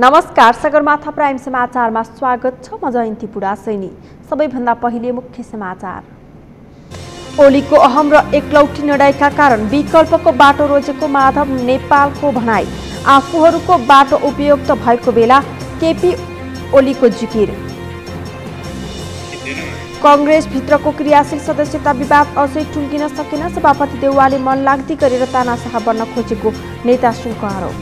नमस्कार, सगरमाथा प्राइम समाचारमा स्वागत छ। म जयन्ती बुढासैनी। सबैभन्दा पहिले मुख्य समाचार। ओलीको अहम र एकलौटी निर्णयका कारण विकल्पको बाटो रोजेको माधव नेपालको भनाई। आफूहरूको बाटो उपयुक्त भएको बेला केपी ओलीको जिकिर। कांग्रेस भित्रको क्रियाशील सदस्यता विवाद अझै टुङ्गिन सकेन। सभापति देउवाले मन लाग्दी गरेर तानाशाह बन्न खोजेको नेता श्रीको आरोप।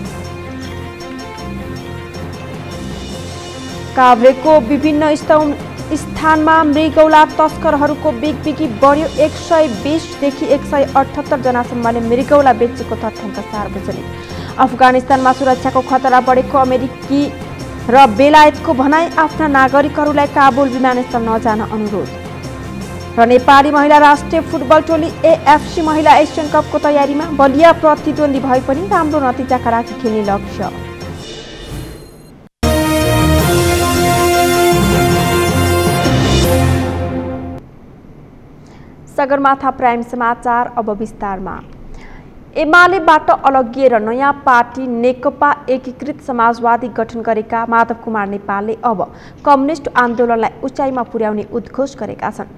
काभ्रेको विभिन्न स्थानमा मृगौला तस्करहरूको बिगबिगी बढ्यो। 120 देखि 178 जनासम्मले मृगौला बेचेको तथ्याङ्क सार्वजनिक। अफगानिस्तानमा सुरक्षाको खतरा बढेको अमेरिकी र बेलायतको भनाई। आफ्ना नागरिकहरूलाई काबुल विमानस्थल नजान अनुरोध। र नेपाली महिला राष्ट्रिय फुटबल टोली एएफसी महिला एसियन कपको तयारीमा। बलिया प्रतिद्वन्दी भए पनि राम्रो नतिजाका लागि खेल्ने लक्ष्य। सगरमाथा प्राइम समाचार अब विस्तारमा। एमालेबाट अलगिएर नयाँ पार्टी नेकपा एकीकृत समाजवादी गठन गरेका माधव कुमार नेपालले अब कम्युनिस्ट आन्दोलनलाई उचाइमा पुर्याउने उद्घोष गरेका छन्।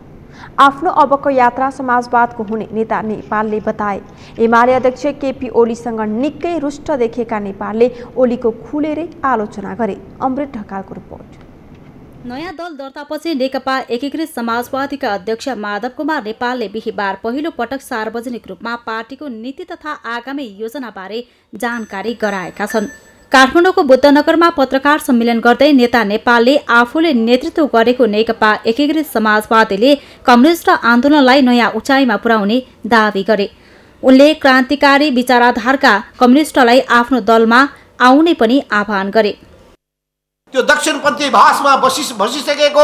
आफ्नो अबको यात्रा समाजवादको हुने नेता नेपालले बताए। एमाले अध्यक्ष केपी ओलीसँग निकै रुष्ट देखेका नेपालले ओलीको खुलेरै आलोचना गरे। अमृत ढकालको रिपोर्ट। नयाँ दल दर्तापछि नेकपा एकीकृत समाजवादीका अध्यक्ष माधव कुमार नेपालले बिहीबार पहिलो पटक सार्वजनिक रूपमा पार्टीको नीति तथा आगामी योजनाबारे जानकारी गराएका छन्। काठमाडौँको बुद्धनगरमा पत्रकार सम्मेलन गर्दै नेता नेपालले आफूले नेतृत्व गरेको नेकपा एकीकृत समाजवादीले कम्युनिस्ट आन्दोलनलाई नयाँ उचाइमा पुर्याउने दावी गरे। उनले क्रान्तिकारी विचाराधारका कम्युनिस्टलाई आफ्नो दलमा आउने पनि आह्वान गरे। त्यो दक्षिणपन्थी भाषमा बसिसकेको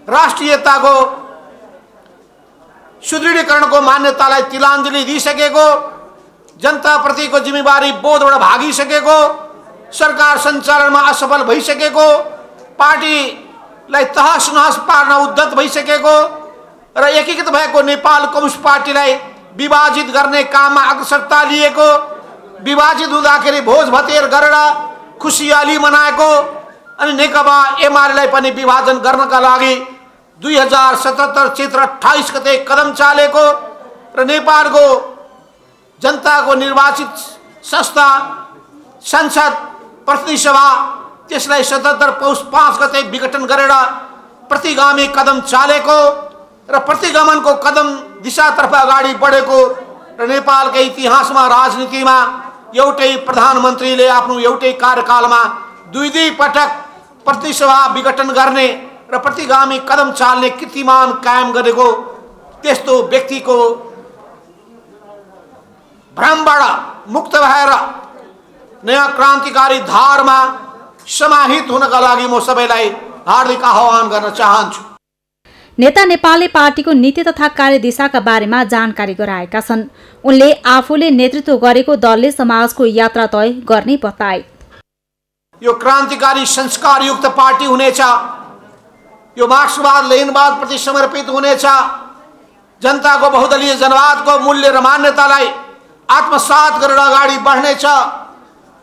राष्ट्रियताको सुदृढीकरणको मान्यतालाई तिलाञ्जली दिइसकेको, जनताप्रतिको जिम्मेवारी बोधबाट भागिसकेको, सरकार सञ्चालनमा असफल भइसकेको, पार्टीलाई तहस नहस पार्न उद्धत भइसकेको र एकीकृत भएको नेपाल कम्युनिस्ट पार्टीलाई विभाजित गर्ने काममा अग्रसरता लिएको, विभाजित हुँदाखेरि भोज भतेर गरेर खुसियाली मनाएको अनि नेकपा एमालेलाई पनि विभाजन गर्नका लागि 2077 चैत्र 28 गते कदम चालेको र नेपालको जनताको निर्वाचित संस्था संसद प्रतिनिधि सभा त्यसलाई 77 पौष 5 गते विघटन गरेर प्रतिगामी कदम चालेको र प्रतिगमनको कदम दिशातर्फ अगाडि बढेको र नेपालको इतिहासमा राजनीतिमा एउटै प्रधानमन्त्रीले आफ्नो एउटै कार्यकालमा दुई पटक प्रतिनिधि सभा विघटन गर्ने र प्रतिगामी कदम चाल्ने कीर्तिमान कायम गरेको त्यस्तो व्यक्तिको भ्रमबाट मुक्त भएर नयाँ क्रान्तिकारी धारमा समाहित हुनका लागि म सबैलाई हार्दिक आह्वान गर्न चाहन्छु। नेता नेपालले पार्टीको नीति तथा कार्यदिशाका बारेमा जानकारी गराएका छन्। उनले आफूले नेतृत्व गरेको दलले समाजको यात्रा तय गर्ने बताए। यो क्रान्तिकारी संस्कारयुक्त पार्टी हुनेछ। यो मार्क्सवाद लेनिनवाद प्रति समर्पित हुनेछ। जनताको बहुदलीय जनवादको मूल्य र मान्यतालाई आत्मसात गरेर अगाडि बढ्नेछ।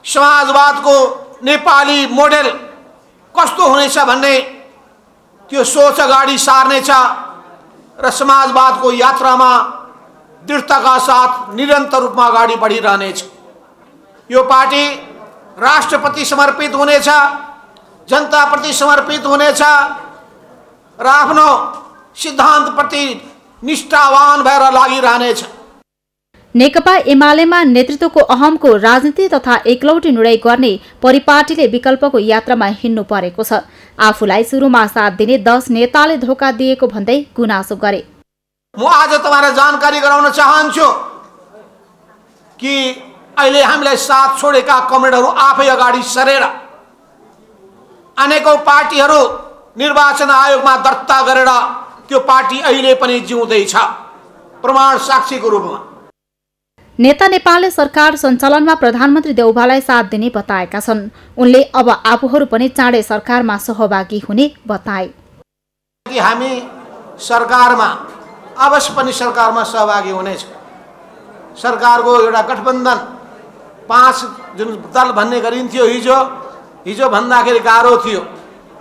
समाजवादको नेपाली मोडेल कस्तो हुनेछ भन्ने त्यो सोच अगाडि सार्नेछ र समाजवादको यात्रामा दृढताका साथ निरन्तर रूपमा अगाडि बढिरहनेछ। यो पार्टी राष्ट्रप्रति समर्पित हुनेछ, जनताप्रति समर्पित हुनेछ र आफ्नो सिद्धान्तप्रति निष्ठावान भएर लागिरहनेछ। नेकपा एमालेमा नेतृत्वको अहमको राजनीति तथा एकलौटी निर्णय गर्ने परिपाटीले विकल्पको यात्रामा हिँड्नु परेको छ। आफूलाई सुरुमा साथ दिने 10 नेताले धोका दिएको भन्दै गुनासो गरे। म आज तपाईलाई जानकारी गराउन चाहन्छु कि अहिले हामीलाई साथ छोडेका कमरेडहरू आफै अगाडि सरेर अनेकौं पार्टीहरू निर्वाचन आयोगमा दर्ता गरेर त्यो पार्टी अहिले पनि जिउँदैछ, प्रमाण साक्षीको रूपमा। नेता नेपालले सरकार सञ्चालनमा प्रधानमन्त्री देउवालाई साथ दिने बताएका छन्। उनले अब आफूहरू पनि चाँडै सरकारमा सहभागी हुने बताए। हामी सरकारमा अवश्य पनि सरकारमा सहभागी हुनेछ। सरकारको एउटा गठबन्धन 5 जुन दल भन्ने गरिन्थ्यो हिजो हिजो भन्दाखेरि गाह्रो थियो,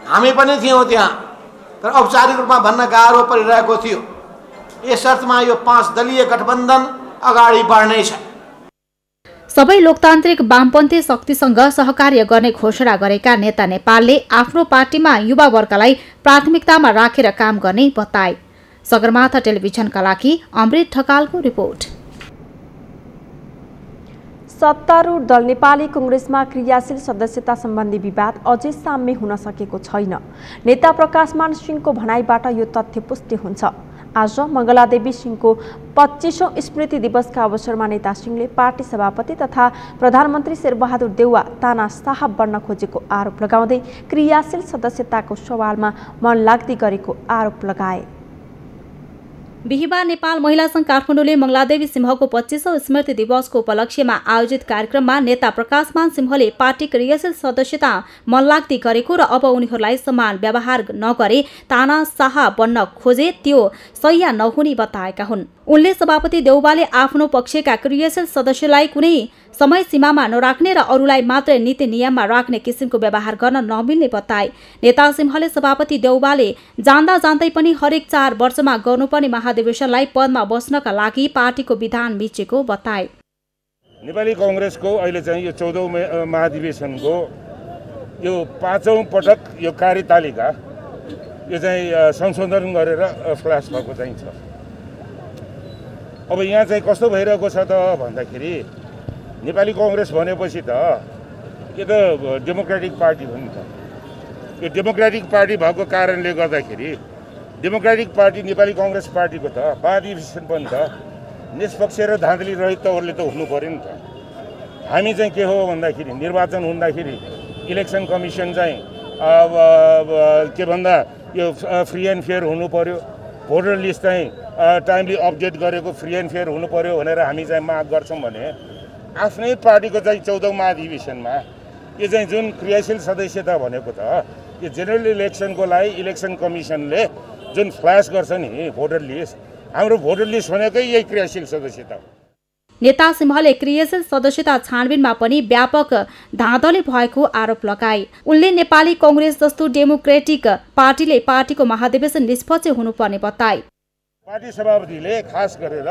हामी पनि थियौँ त्यहाँ, तर औपचारिक रूपमा भन्न गाह्रो परिरहेको थियो। यस अर्थमा यो 5 दलीय गठबन्धन अगाडि बढ्नेछ। सबै लोकतान्त्रिक वामपन्थी शक्तिसँग सहकार्य गर्ने घोषणा गरेका नेता नेपालले आफ्नो पार्टीमा युवा वर्गलाई प्राथमिकतामा राखेर काम गर्ने बताए। सगरमाथा टेलिभिजनका लागि अमृत ढकालको रिपोर्ट। सत्तारूढ दल नेपाली कांग्रेसमा क्रियाशील सदस्यता सम्बन्धी विवाद अझै साम्य हुन सकेको छैन। नेता प्रकाशमान सिंहको भनाइबाट यो तथ्य पुष्टि हुन्छ। आज मङ्गलादेवी सिंहको 25औं स्मृति दिवसका अवसरमा नेता सिंहले पार्टी सभापति तथा प्रधानमन्त्री शेरबहादुर देउवा तानाशाह बन्न खोजेको आरोप लगाउँदै क्रियाशील सदस्यताको सवालमा मन लाग्दी गरेको आरोप लगाए। बिहिबार नेपाल महिला संघ काठमाडौँले मङ्गलादेवी सिंहको 25औं स्मृति दिवसको उपलक्ष्यमा आयोजित कार्यक्रममा नेता प्रकाशमान सिंहले पार्टी क्रियाशील सदस्यता मनलाग्दी गरेको र अब उनीहरूलाई समान व्यवहार नगरे तानाशाह बन्न खोजे त्यो सह्य नहुने बताएका हुन्। उनले सभापति देउवाले आफ्नो पक्षका क्रियाशील सदस्यलाई कुनै समय सीमामा नराख्ने र अरूलाई मात्रै नीति नियममा राख्ने किसिमको व्यवहार गर्न नमिल्ने बताए। नेता सिंहले सभापति देउवाले जान्दा जान्दै पनि हरेक 4 वर्षमा गर्नुपर्ने महाधिवेशनलाई पदमा बस्नका लागि पार्टीको विधान मिचेको बताए। नेपाली कांग्रेसको अहिले चाहिँ यो 14औं महाधिवेशनको यो 5औं पटक यो कार्यतालिका यो चाहिँ संशोधन गरेर फ्ल्यास भएको चाहिँ छ। अब यहाँ चाहिँ कस्तो भइरहेको छ त भन्दाखेरि नेपाली कांग्रेस भनेपछि त यो त डेमोक्रेटिक पार्टी हो नि त। यो डेमोक्रेटिक पार्टी भएको कारणले गर्दाखेरि डेमोक्रेटिक पार्टी नेपाली कांग्रेस पार्टीको त महाधिवेशन पनि त निष्पक्ष र धाँधली रहित तवरले त हुनु पर्यो नि त। हामी चाहिँ के हो भन्दाखेरि निर्वाचन हुँदाखेरि इलेक्सन कमिसन चाहिँ के भन्दा यो फ्री एन्ड फेयर हुनु पर्यो, भोटर लिस्ट चाहिँ टाइमली अपडेट गरेको फ्री एन्ड फेयर हुनु पर्यो भनेर हामी चाहिँ माग गर्छौँ भने आफ्नै पार्टीको चाहिँ 14औं महाधिवेशनमा यो चाहिँ जुन क्रियाशील सदस्यता भनेको त यो जेनरल इलेक्सनको लागि इलेक्सन कमिसनले जुन फ्ल्यास गर्छ नि भोटर लिस्ट, हाम्रो भोटर लिस्ट भनेकै यही क्रियाशील सदस्यता हो। नेता सिंहले क्रियाशील सदस्यता छानबिनमा पनि व्यापक धाँधली भएको आरोप लगाए। उनले नेपाली कांग्रेस जस्तो डेमोक्रेटिक पार्टीले पार्टीको महाधिवेशन निष्पक्ष हुनुपर्ने बताए। पार्टी सभापतिले खास गरेर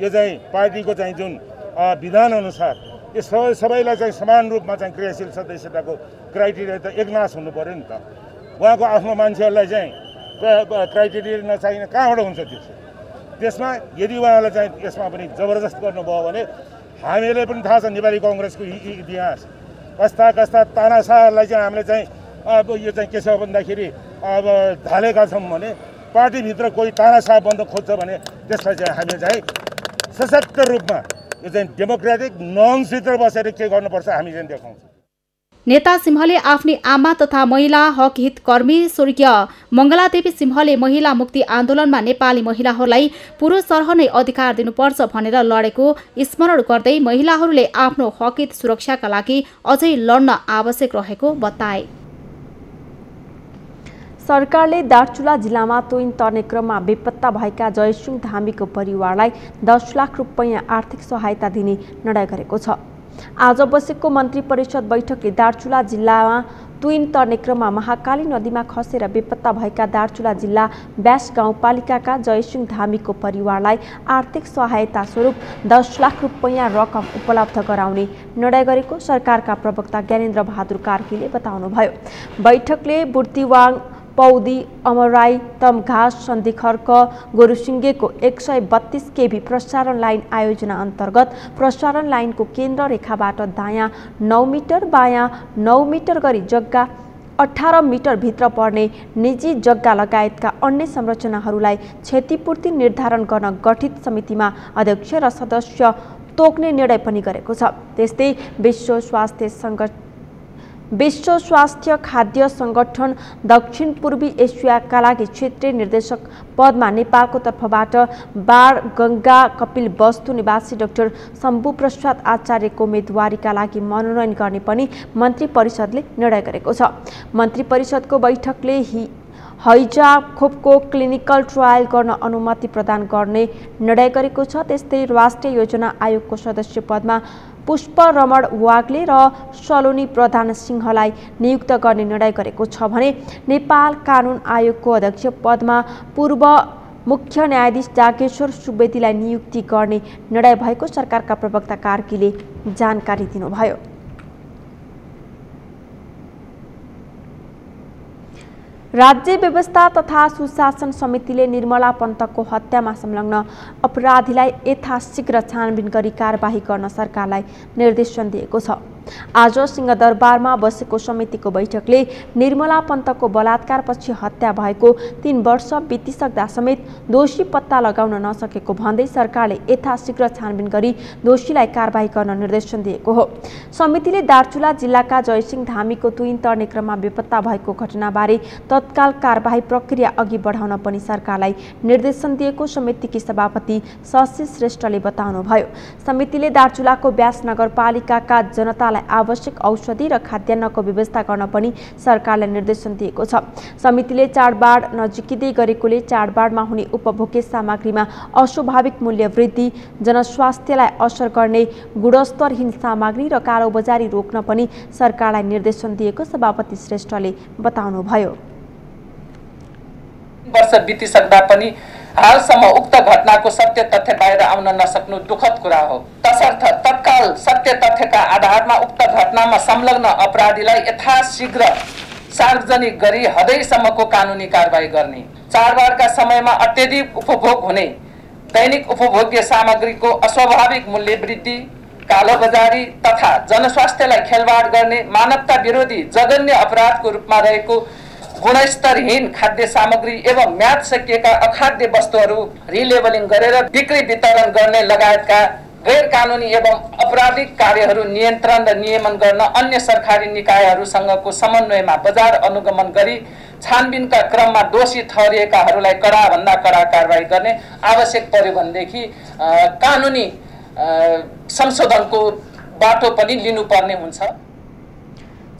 यो चाहिँ पार्टीको चाहिँ जुन विधान अनुसार यो सबैलाई चाहिँ समान रूपमा चाहिँ क्रियाशील सदस्यताको क्राइटेरिया त एकनाश हुनु पर्यो नि त। उहाँको आफ्नो मान्छेहरूलाई चाहिँ क्राइटेरिया नचाहिने कहाँबाट हुन्छ त्यसमा यदि उहाँलाई चाहिँ यसमा पनि जबरजस्त गर्नुभयो भने हामीलाई पनि थाहा छ नेपाली कांग्रेसको इतिहास कस्ता कस्ता तानाशाहलाई चाहिँ हामीले चाहिँ अब यो चाहिँ के छ भन्दाखेरि अब ढालेका छौँ भने पार्टीभित्र कोही तानाशाह बन्न खोज्छ भने त्यसलाई चाहिँ हामीले चाहिँ सशक्त रूपमा यो चाहिँ डेमोक्रेटिक नर्म्सभित्र बसेर के गर्नुपर्छ हामी चाहिँ देखाउँछौँ। नेता सिंहले आफ्नी आमा तथा महिला हक हित कर्मी स्वर्गीय मङ्गलादेवी सिंहले महिला मुक्ति आन्दोलनमा नेपाली महिलाहरूलाई पुरुष सरह नै अधिकार दिनुपर्छ भनेर लडेको स्मरण गर्दै महिलाहरूले आफ्नो हक हित सुरक्षाका लागि अझै लड्न आवश्यक रहेको बताए। सरकारले दार्चुला जिल्लामा तुइन तर्ने क्रममा बेपत्ता भएका जयसिंह धामीको परिवारलाई 10 लाख रुपैयाँ आर्थिक सहायता दिने निर्णय गरेको छ। आज बसेको मन्त्री परिषद बैठकले दार्चुला जिल्लामा तुइन तर्ने क्रममा महाकाली नदीमा खसेर बेपत्ता भएका दार्चुला जिल्ला व्यास गाउँपालिकाका जयसिंह धामीको परिवारलाई आर्थिक सहायता स्वरूप 10 लाख रुपैयाँ रकम उपलब्ध गराउने निर्णय गरेको सरकारका प्रवक्ता ज्ञानेन्द्र बहादुर कार्कीले बताउनुभयो। बैठकले बुर्तिवाङ पौदी अमराई तमघास सन्धिखर्क गोरुसिङ्गेको 132 केभी प्रसारण लाइन आयोजना अन्तर्गत प्रसारण लाइनको केन्द्र रेखाबाट दायाँ 9 मिटर बायाँ 9 मिटर गरी जग्गा 18 मिटर भित्र पर्ने निजी जग्गा लगायतका अन्य संरचनाहरूलाई क्षतिपूर्ति निर्धारण गर्न गठित समितिमा अध्यक्ष र सदस्य तोक्ने निर्णय पनि गरेको छ। त्यस्तै विश्व स्वास्थ्य खाद्य संगठन दक्षिण पूर्वी एसियाका लागि क्षेत्रीय निर्देशक पदमा नेपालको तर्फबाट बार गंगा कपिल वस्तु निवासी डाक्टर शम्भु प्रसाद आचार्यको उम्मेदवारीका लागि मनोनयन गर्ने पनि मन्त्री परिषदले निर्णय गरेको छ। मन्त्री परिषदको बैठकले हैजा खोपको क्लिनिकल ट्रायल गर्न अनुमति प्रदान गर्ने निर्णय गरेको छ। त्यस्तै राष्ट्रिय योजना आयोगको सदस्य पदमा पुष्परमण वाग्ले र सलोनी प्रधान सिंहलाई नियुक्त गर्ने निर्णय गरेको छ भने नेपाल कानुन आयोगको अध्यक्ष पदमा पूर्व मुख्य न्यायाधीश जागेश्वर सुवेदीलाई नियुक्ति गर्ने निर्णय भएको सरकारका प्रवक्ता कार्कीले जानकारी दिनुभयो। राज्य व्यवस्था तथा सुशासन समितिले निर्मला पन्तको हत्यामा संलग्न अपराधीलाई यथाशीघ्र छानबिन गरी कारबाही गर्न सरकारलाई निर्देशन दिएको छ। आज सिंहदरबारमा बसेको समितिको बैठकले निर्मला पन्तको बलात्कारपछि हत्या भएको 3 वर्ष बितिसक्दा समेत दोषी पत्ता लगाउन नसकेको भन्दै सरकारले यथाशीघ्र छानबिन गरी दोषीलाई कारबाही गर्न निर्देशन दिएको हो। समितिले दार्चुला जिल्लाका जयसिंह धामीको तुइन तर्ने क्रममा बेपत्ता भएको घटनाबारे तत्काल कारबाही प्रक्रिया अघि बढाउन पनि सरकारलाई निर्देशन दिएको समितिकी सभापति शशि श्रेष्ठले बताउनुभयो। समितिले दार्चुलाको व्यास नगरपालिकाका जनतालाई आवश्यक औषधि र खाद्यान्नको व्यवस्था गर्न पनि सरकारलाई निर्देशन दिएको छ। समितिले चाडबाड नजिकिँदै गरेकोले चाडबाडमा हुने उपभोग्य सामग्रीमा अस्वाभाविक मूल्य वृद्धि, जनस्वास्थ्यलाई असर गर्ने गुणस्तरहीन सामग्री र कालोबजारी रोक्न पनि सरकारलाई निर्देशन दिएको सभापति श्रेष्ठले बताउनुभयो। वर्ष बितिसक्दा पनि हालसम्म उक्त घटनाको सत्य तथ्य बाहिर आउन नसक्नु दुःखद कुरा हो। तसर्थ तत्काल सत्य तथ्यका आधारमा उक्त घटनामा संलग्न अपराधीलाई यथाशीघ्र सार्वजनिक गरी हदैसम्मको कानुनी कारबाही गर्ने, चाडबाडका समयमा अत्यधिक उपभोग हुने दैनिक उपभोग्य सामग्रीको अस्वाभाविक मूल्य वृद्धि, कालोबजारी तथा जनस्वास्थ्यलाई खेलवाड गर्ने मानवता विरोधी जघन्य अपराधको रूपमा रहेको गुणस्तरहीन खाद्य सामग्री एवं म्याद सकिएका अखाद्य वस्तुहरू रिलेबलिङ गरेर बिक्री वितरण गर्ने लगायतका गैर कानुनी एवं आपराधिक कार्यहरू नियन्त्रण र नियमन गर्न अन्य सरकारी निकायहरूसँगको समन्वयमा बजार अनुगमन गरी छानबिनका क्रममा दोषी ठहरिएकाहरूलाई कडा भन्दा कडा कारबाही गर्ने आवश्यक पर्यो भनेदेखि कानुनी संशोधनको बाटो पनि लिनुपर्ने हुन्छ।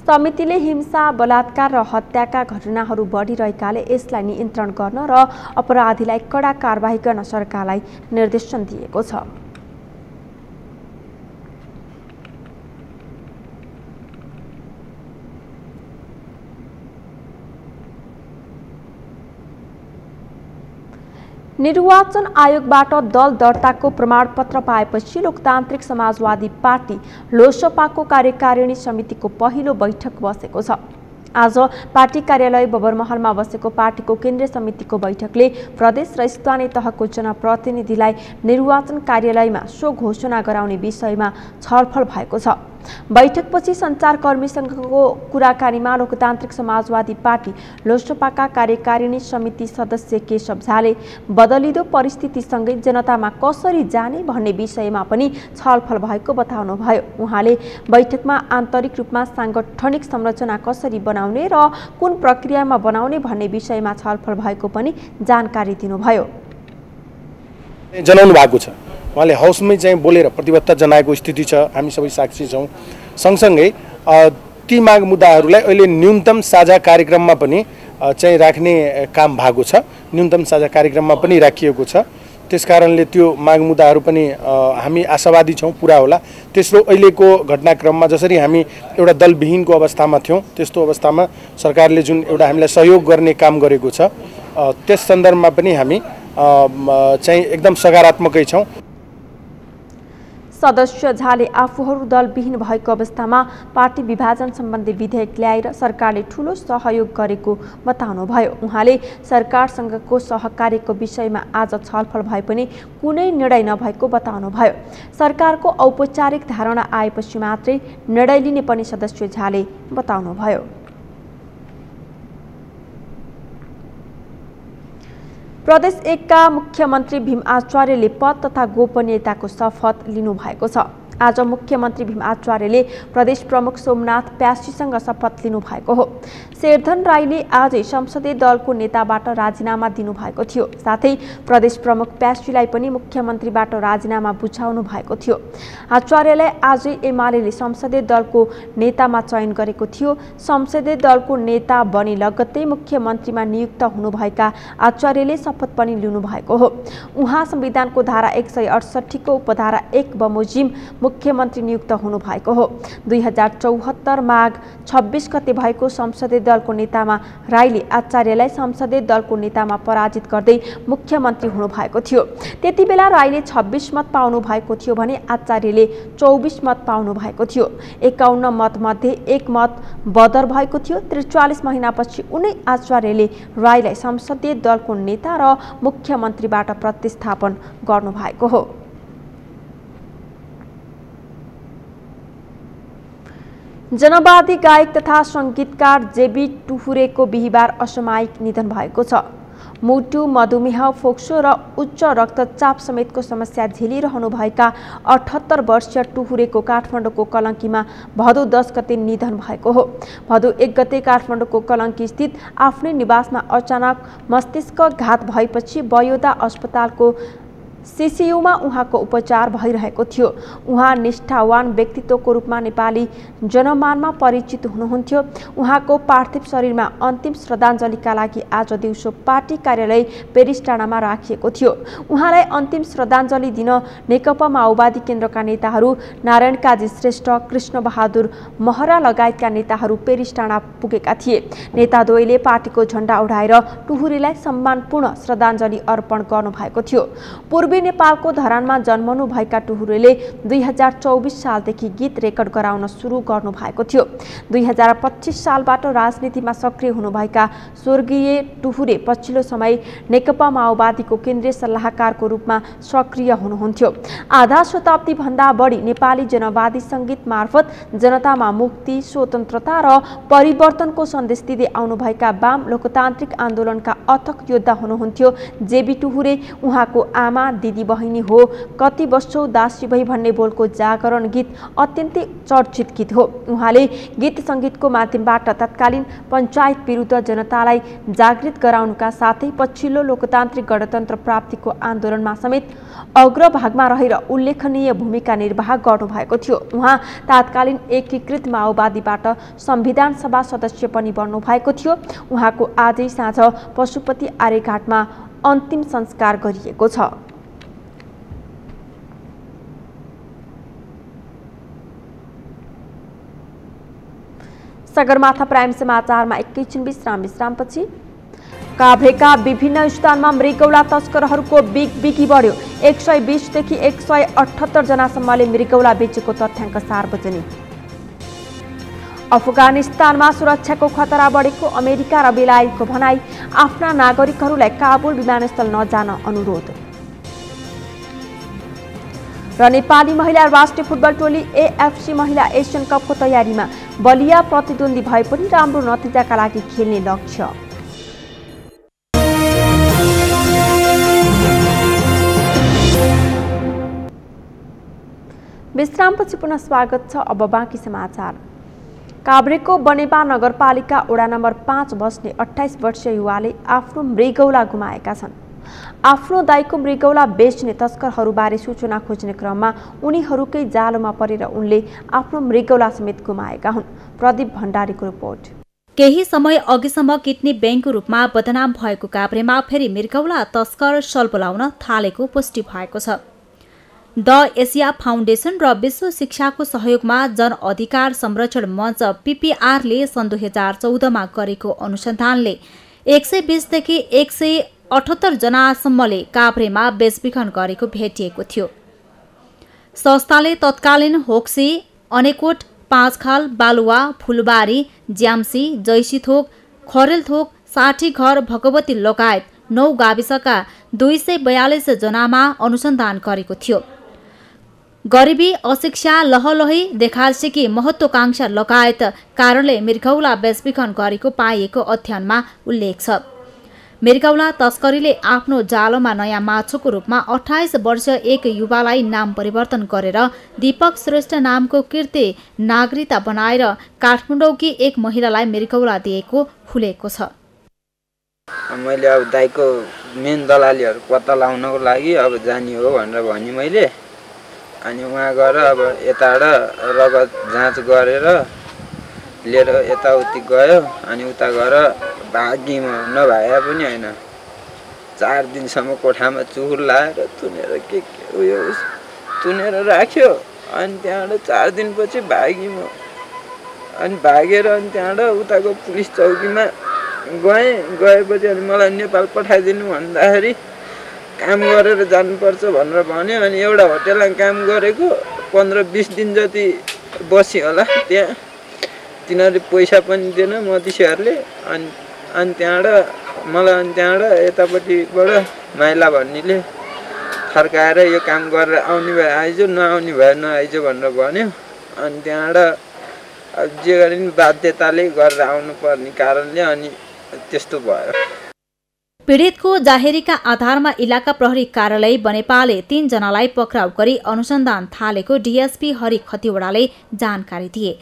समितिले हिंसा, बलात्कार र हत्याका घटनाहरू बढिरहेकाले यसलाई नियन्त्रण गर्न र अपराधीलाई कडा कारबाही गर्न सरकारलाई निर्देशन दिएको छ। निर्वाचन आयोगबाट दल दर्ताको प्रमाणपत्र पाएपछि लोकतान्त्रिक समाजवादी पार्टी लोसपाको कार्यकारिणी समितिको पहिलो बैठक बसेको छ। आज पार्टी कार्यालय बबरमहलमा बसेको पार्टीको केन्द्रीय समितिको बैठकले प्रदेश र स्थानीय तहको जनप्रतिनिधिलाई निर्वाचन कार्यालयमा सो घोषणा गराउने विषयमा छलफल भएको छ। बैठकपछि सञ्चारकर्मीसँगको कुराकानीमा लोकतान्त्रिक समाजवादी पार्टी लोसपाका कार्यकारिणी समिति सदस्य केशव झाले बदलिदो परिस्थितिसँगै जनतामा कसरी जाने भन्ने विषयमा पनि छलफल भएको बताउनुभयो। उहाँले बैठकमा आन्तरिक रूपमा सांगठनिक संरचना कसरी बनाउने र कुन प्रक्रियामा बनाउने भन्ने विषयमा छलफल भएको पनि जानकारी दिनुभयो। जनाउनु भएको छ, उहाँले हाउसमै चाहिँ बोलेर प्रतिबद्धता जनाएको स्थिति छ, हामी सबै साक्षी छौँ। सँगसँगै ती माग मुद्दाहरूलाई अहिले न्यूनतम साझा कार्यक्रममा पनि चाहिँ राख्ने काम भएको छ, न्यूनतम साझा कार्यक्रममा पनि राखिएको छ। त्यसकारणले त्यो माग मुद्दाहरू पनि हामी आशावादी छौँ पुरा होला। तेस्रो, अहिलेको घटनाक्रममा जसरी हामी एउटा दलविहीनको अवस्थामा थियौँ त्यस्तो अवस्थामा सरकारले जुन एउटा हामीलाई सहयोग गर्ने काम गरेको छ त्यस सन्दर्भमा पनि हामी चाहिँ एकदम सकारात्मकै छौँ। सदस्य झाले आफूहरू दलविहीन भएको अवस्थामा पार्टी विभाजन सम्बन्धी विधेयक ल्याएर सरकारले ठूलो सहयोग गरेको बताउनुभयो। उहाँले सरकारसँगको सहकार्यको विषयमा आज छलफल भए पनि कुनै निर्णय नभएको बताउनुभयो। सरकारको औपचारिक धारणा आएपछि मात्रै निर्णय लिने पनि सदस्य झाले बताउनुभयो। प्रदेश 1 का मुख्यमन्त्री भीम आचार्यले पद तथा गोपनीयताको शपथ लिनुभएको छ। आज मुख्यमन्त्री भीम आचार्यले प्रदेश प्रमुख सोमनाथ प्यासीसँग शपथ लिनुभएको हो। शेरधन राईले आजै संसदीय दलको नेताबाट राजीनामा दिनुभएको थियो। साथै प्रदेश प्रमुख प्यासीलाई पनि मुख्यमन्त्रीबाट राजीनामा बुझाउनु भएको थियो। आचार्यलाई आजै एमाले संसदीय दलको नेतामा चयन गरेको थियो। संसदीय दलको नेता बने लगत्तै मुख्यमन्त्रीमा नियुक्त हुनुभएका आचार्यले शपथ पनि लिनुभएको हो। उहाँ संविधानको धारा 168 को उपधारा 1 बमोजिम मुख्यमन्त्री नियुक्त हुनुभएको हो। 2074 माघ 26 गते भएको संसदीय दलको नेतामा राईले आचार्यलाई संसदीय दलको नेतामा पराजित गर्दै मुख्यमन्त्री हुनुभएको थियो। त्यति बेला राईले 26 मत पाउनु भएको थियो भने आचार्यले 24 मत पाउनु भएको थियो। 51 मत मध्ये 1 मत बदर भएको थियो। 43 महिनापछि उनै आचार्यले राईलाई संसदीय दलको नेता र मुख्यमन्त्रीबाट प्रतिस्थापन गर्नुभएको हो। जनवादी गायक तथा संगीतकार जेबी टुहुरेको बिहिबार असामयिक निधन भएको छ। मुटु, मधुमेह, फोक्सो र उच्च रक्तचाप समेतको समस्या झेलिरहनुभएका 78 वर्षीय टुहुरेको काठमाडौँको कलङ्कीमा भदौ 10 गते निधन भएको हो। भदौ 1 गते काठमाडौँको कलङ्की स्थित आफ्नै निवासमा अचानक मस्तिष्कघात भएपछि बयोदा अस्पतालको सीसीयूमा उहाँको उपचार भइरहेको थियो। उहाँ निष्ठावान व्यक्तित्वको रूपमा नेपाली जनमानमा परिचित हुनुहुन्थ्यो। उहाँको पार्थिव शरीरमा अन्तिम श्रद्धाञ्जलीका लागि आज दिउँसो पार्टी कार्यालय पेरिस डाँडामा राखिएको थियो। उहाँलाई अन्तिम श्रद्धाञ्जली दिन नेकपा माओवादी केन्द्रका नेताहरू नारायण काजी श्रेष्ठ, कृष्णबहादुर महरा लगायतका नेताहरू पेरिस डाँडा पुगेका थिए। नेताद्वयले पार्टीको झण्डा उडाएर टुहुरेलाई सम्मानपूर्ण श्रद्धाञ्जली अर्पण गर्नुभएको थियो। पूर्वी नेपालको धरानमा जन्मनुभएका टुहुरेले 2024 सालदेखि गीत रेकर्ड गराउन सुरु गर्नुभएको थियो। 2025 सालबाट राजनीतिमा सक्रिय हुनुभएका स्वर्गीय टुहुरे पछिल्लो समय नेकपा माओवादीको केन्द्रीय सल्लाहकारको रूपमा सक्रिय हुनुहुन्थ्यो। आधा शताब्दी भन्दा बढी नेपाली जनवादी सङ्गीत मार्फत जनतामा मुक्ति, स्वतन्त्रता र परिवर्तनको सन्देश दिँदै आउनुभएका वाम लोकतान्त्रिक आन्दोलनका अथक योद्धा हुनुहुन्थ्यो जेबी टुहुरे। उहाँको आमा दिदी बहिनी हो कति बस्छौ दासी भई भन्ने बोलको जागरण गीत अत्यन्तै चर्चित गीत हो। उहाँले गीत सङ्गीतको माध्यमबाट तत्कालीन पञ्चायत विरुद्ध जनतालाई जागृत गराउनुका साथै पछिल्लो लोकतान्त्रिक गणतन्त्र प्राप्तिको आन्दोलनमा समेत अग्रभागमा रहेर उल्लेखनीय भूमिका निर्वाह गर्नुभएको थियो। उहाँ तात्कालीन एकीकृत माओवादीबाट संविधान सभा सदस्य पनि बन्नुभएको थियो। उहाँको आजै साँझ पशुपति आर्यघाटमा अन्तिम संस्कार गरिएको छ। सगरमाथा प्राइम समाचारमा एकैछिन विश्रामपछि काभ्रेका विभिन्न स्थानमा मृगौला तस्करहरूको बिगबिगी बढ्यो। 120 देखि 178 जनासम्मले मृगौला बेचेको तथ्याङ्क सार्वजनिक। अफगानिस्तानमा सुरक्षाको खतरा बढेको अमेरिका र बेलायतको भनाई। आफ्ना नागरिकहरूलाई काबुल विमानस्थल नजान अनुरोध। र नेपाली महिला राष्ट्रिय फुटबल टोली एएफसी महिला एसियन कपको तयारीमा। बलिया प्रतिद्वन्दी भए पनि राम्रो नतिजाका लागि खेल्ने लक्ष्य। विश्रामपछि पुनः स्वागत छ। अब बाँकी समाचार। काभ्रेको बनेपा नगरपालिका वडा नम्बर 5 बस्ने 28 वर्षीय युवाले आफ्नो मृगौला गुमाएका छन्। आफ्नो दाइको मृगौला बेच्ने तस्करहरूबारे सूचना खोज्ने क्रममा उनीहरूकै जालोमा परेर उनले आफ्नो मृगौला समेत गुमाएका हुन्। प्रदीप भण्डारीको रिपोर्ट। केही समय अघिसम्म किडनी ब्याङ्कको रूपमा बदनाम भएको काभ्रेमा फेरि मृगौला तस्कर सल्पलाउन थालेको पुष्टि भएको छ। द एसिया फाउन्डेसन र विश्व शिक्षाको सहयोगमा जन अधिकार संरक्षण मञ्च पीपीआरले सन् 2014मा गरेको अनुसन्धानले 120 देखि 178 जनासम्मले काभ्रेमा बेचबिखन गरेको भेटिएको थियो। संस्थाले तत्कालीन होक्सी, अनेकोट, पाँचखाल, बालुवा, फुलबारी, ज्याम्सी, जैसीथोक, खरेलथोक, 60 घर, भगवती लगायत 9 गाविसका 242 जनामा अनुसन्धान गरेको थियो। गरिबी, अशिक्षा, लहलही, देखासेकी, महत्वाकांक्षा लगायत कारणले मृगौला बेचबिखन गरेको पाइएको अध्ययनमा उल्लेख छ। मृगौला तस्करीले आफ्नो जालोमा नयाँ माछोको रूपमा 28 वर्षीय एक युवालाई नाम परिवर्तन गरेर दीपक श्रेष्ठ नामको कीर्ति नागरिकता बनाएर काठमाडौँकी एक महिलालाई मृगौला दिएको खुलेको छ। मैले अब दाइको मेन दलालीहरू पत्ता लगाउनको लागि अब जाने हो भनेर भने मैले, अनि उहाँ गएर अब यताबाट रगत जाँच गरेर लिएर यताउति गयो। अनि उता गएर भाग्यमा नभए पनि होइन, 4 दिनसम्म कोठामा चुहुर लाएर तुनेर के उयो तुनेर राख्यो। अनि त्यहाँबाट 4 दिनपछि भागेँ म। अनि भागेर अनि त्यहाँबाट उताको पुलिस चौकीमा गएपछि अनि मलाई नेपाल पठाइदिनु भन्दाखेरि काम गरेर जानुपर्छ भनेर भन्यो। अनि एउटा होटेलमा काम गरेको 15-20 दिन जति बसी होला त्यहाँ। तिनीहरूले पैसा पनि दिएन मधेसीहरूले। अनि त्यहाँबाट मलाई अनि त्यहाँबाट यतापट्टिबाट माइला भन्नेले फर्काएर यो काम गरेर आउने भए आइज, नआउने भए नआइज भनेर भन्यो। अनि त्यहाँबाट जे गरे पनि बाध्यताले गरेर आउनुपर्ने कारणले अनि त्यस्तो भयो। पीडितको जाहेरीका आधारमा इलाका प्रहरी कार्यालय बनेपाले 3 जनालाई पक्राउ गरी अनुसन्धान थालेको डीएसपी हरि खतिवडाले जानकारी दिए।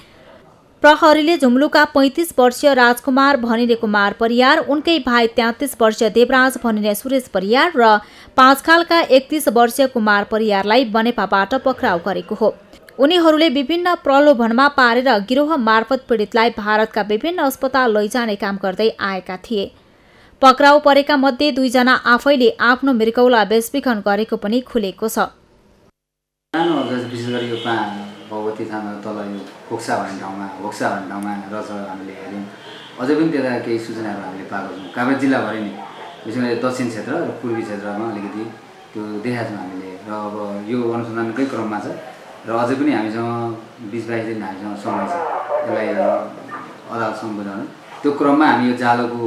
प्रहरीले जुम्लुका 35 वर्षीय राजकुमार भनिने कुमार परियार, उनकै भाइ 33 वर्षीय देवराज भनिने सुरेश परियार र पाँचखालका 31 वर्षीय कुमार परियारलाई बनेपाबाट पक्राउ गरेको हो। उनीहरूले विभिन्न प्रलोभनमा पारेर गिरोह मार्फत पीडितलाई भारतका विभिन्न अस्पताल लैजाने काम गर्दै आएका थिए। पक्राउ परेका मध्ये 2 जना आफैले आफ्नो मृगौला बेचबिखन गरेको पनि खुलेको छ। भगवती थाना तल यो होक्सा भन्ने ठाउँमा रहेछ हामीले हेऱ्यौँ। अझै पनि त्यता केही सूचनाहरू हामीले पाएको छौँ। काभ्रे जिल्लाभरि नै विशेष गरी दक्षिण क्षेत्र र पूर्वी क्षेत्रमा अलिकति त्यो देखाएको छौँ हामीले। र अब यो अनुसन्धानकै क्रममा छ र अझै पनि हामीसँग 20-22 दिन हामीसँग समय छ यसलाई अदालतसम्म बुझाउनु। त्यो क्रममा हामी यो जालोको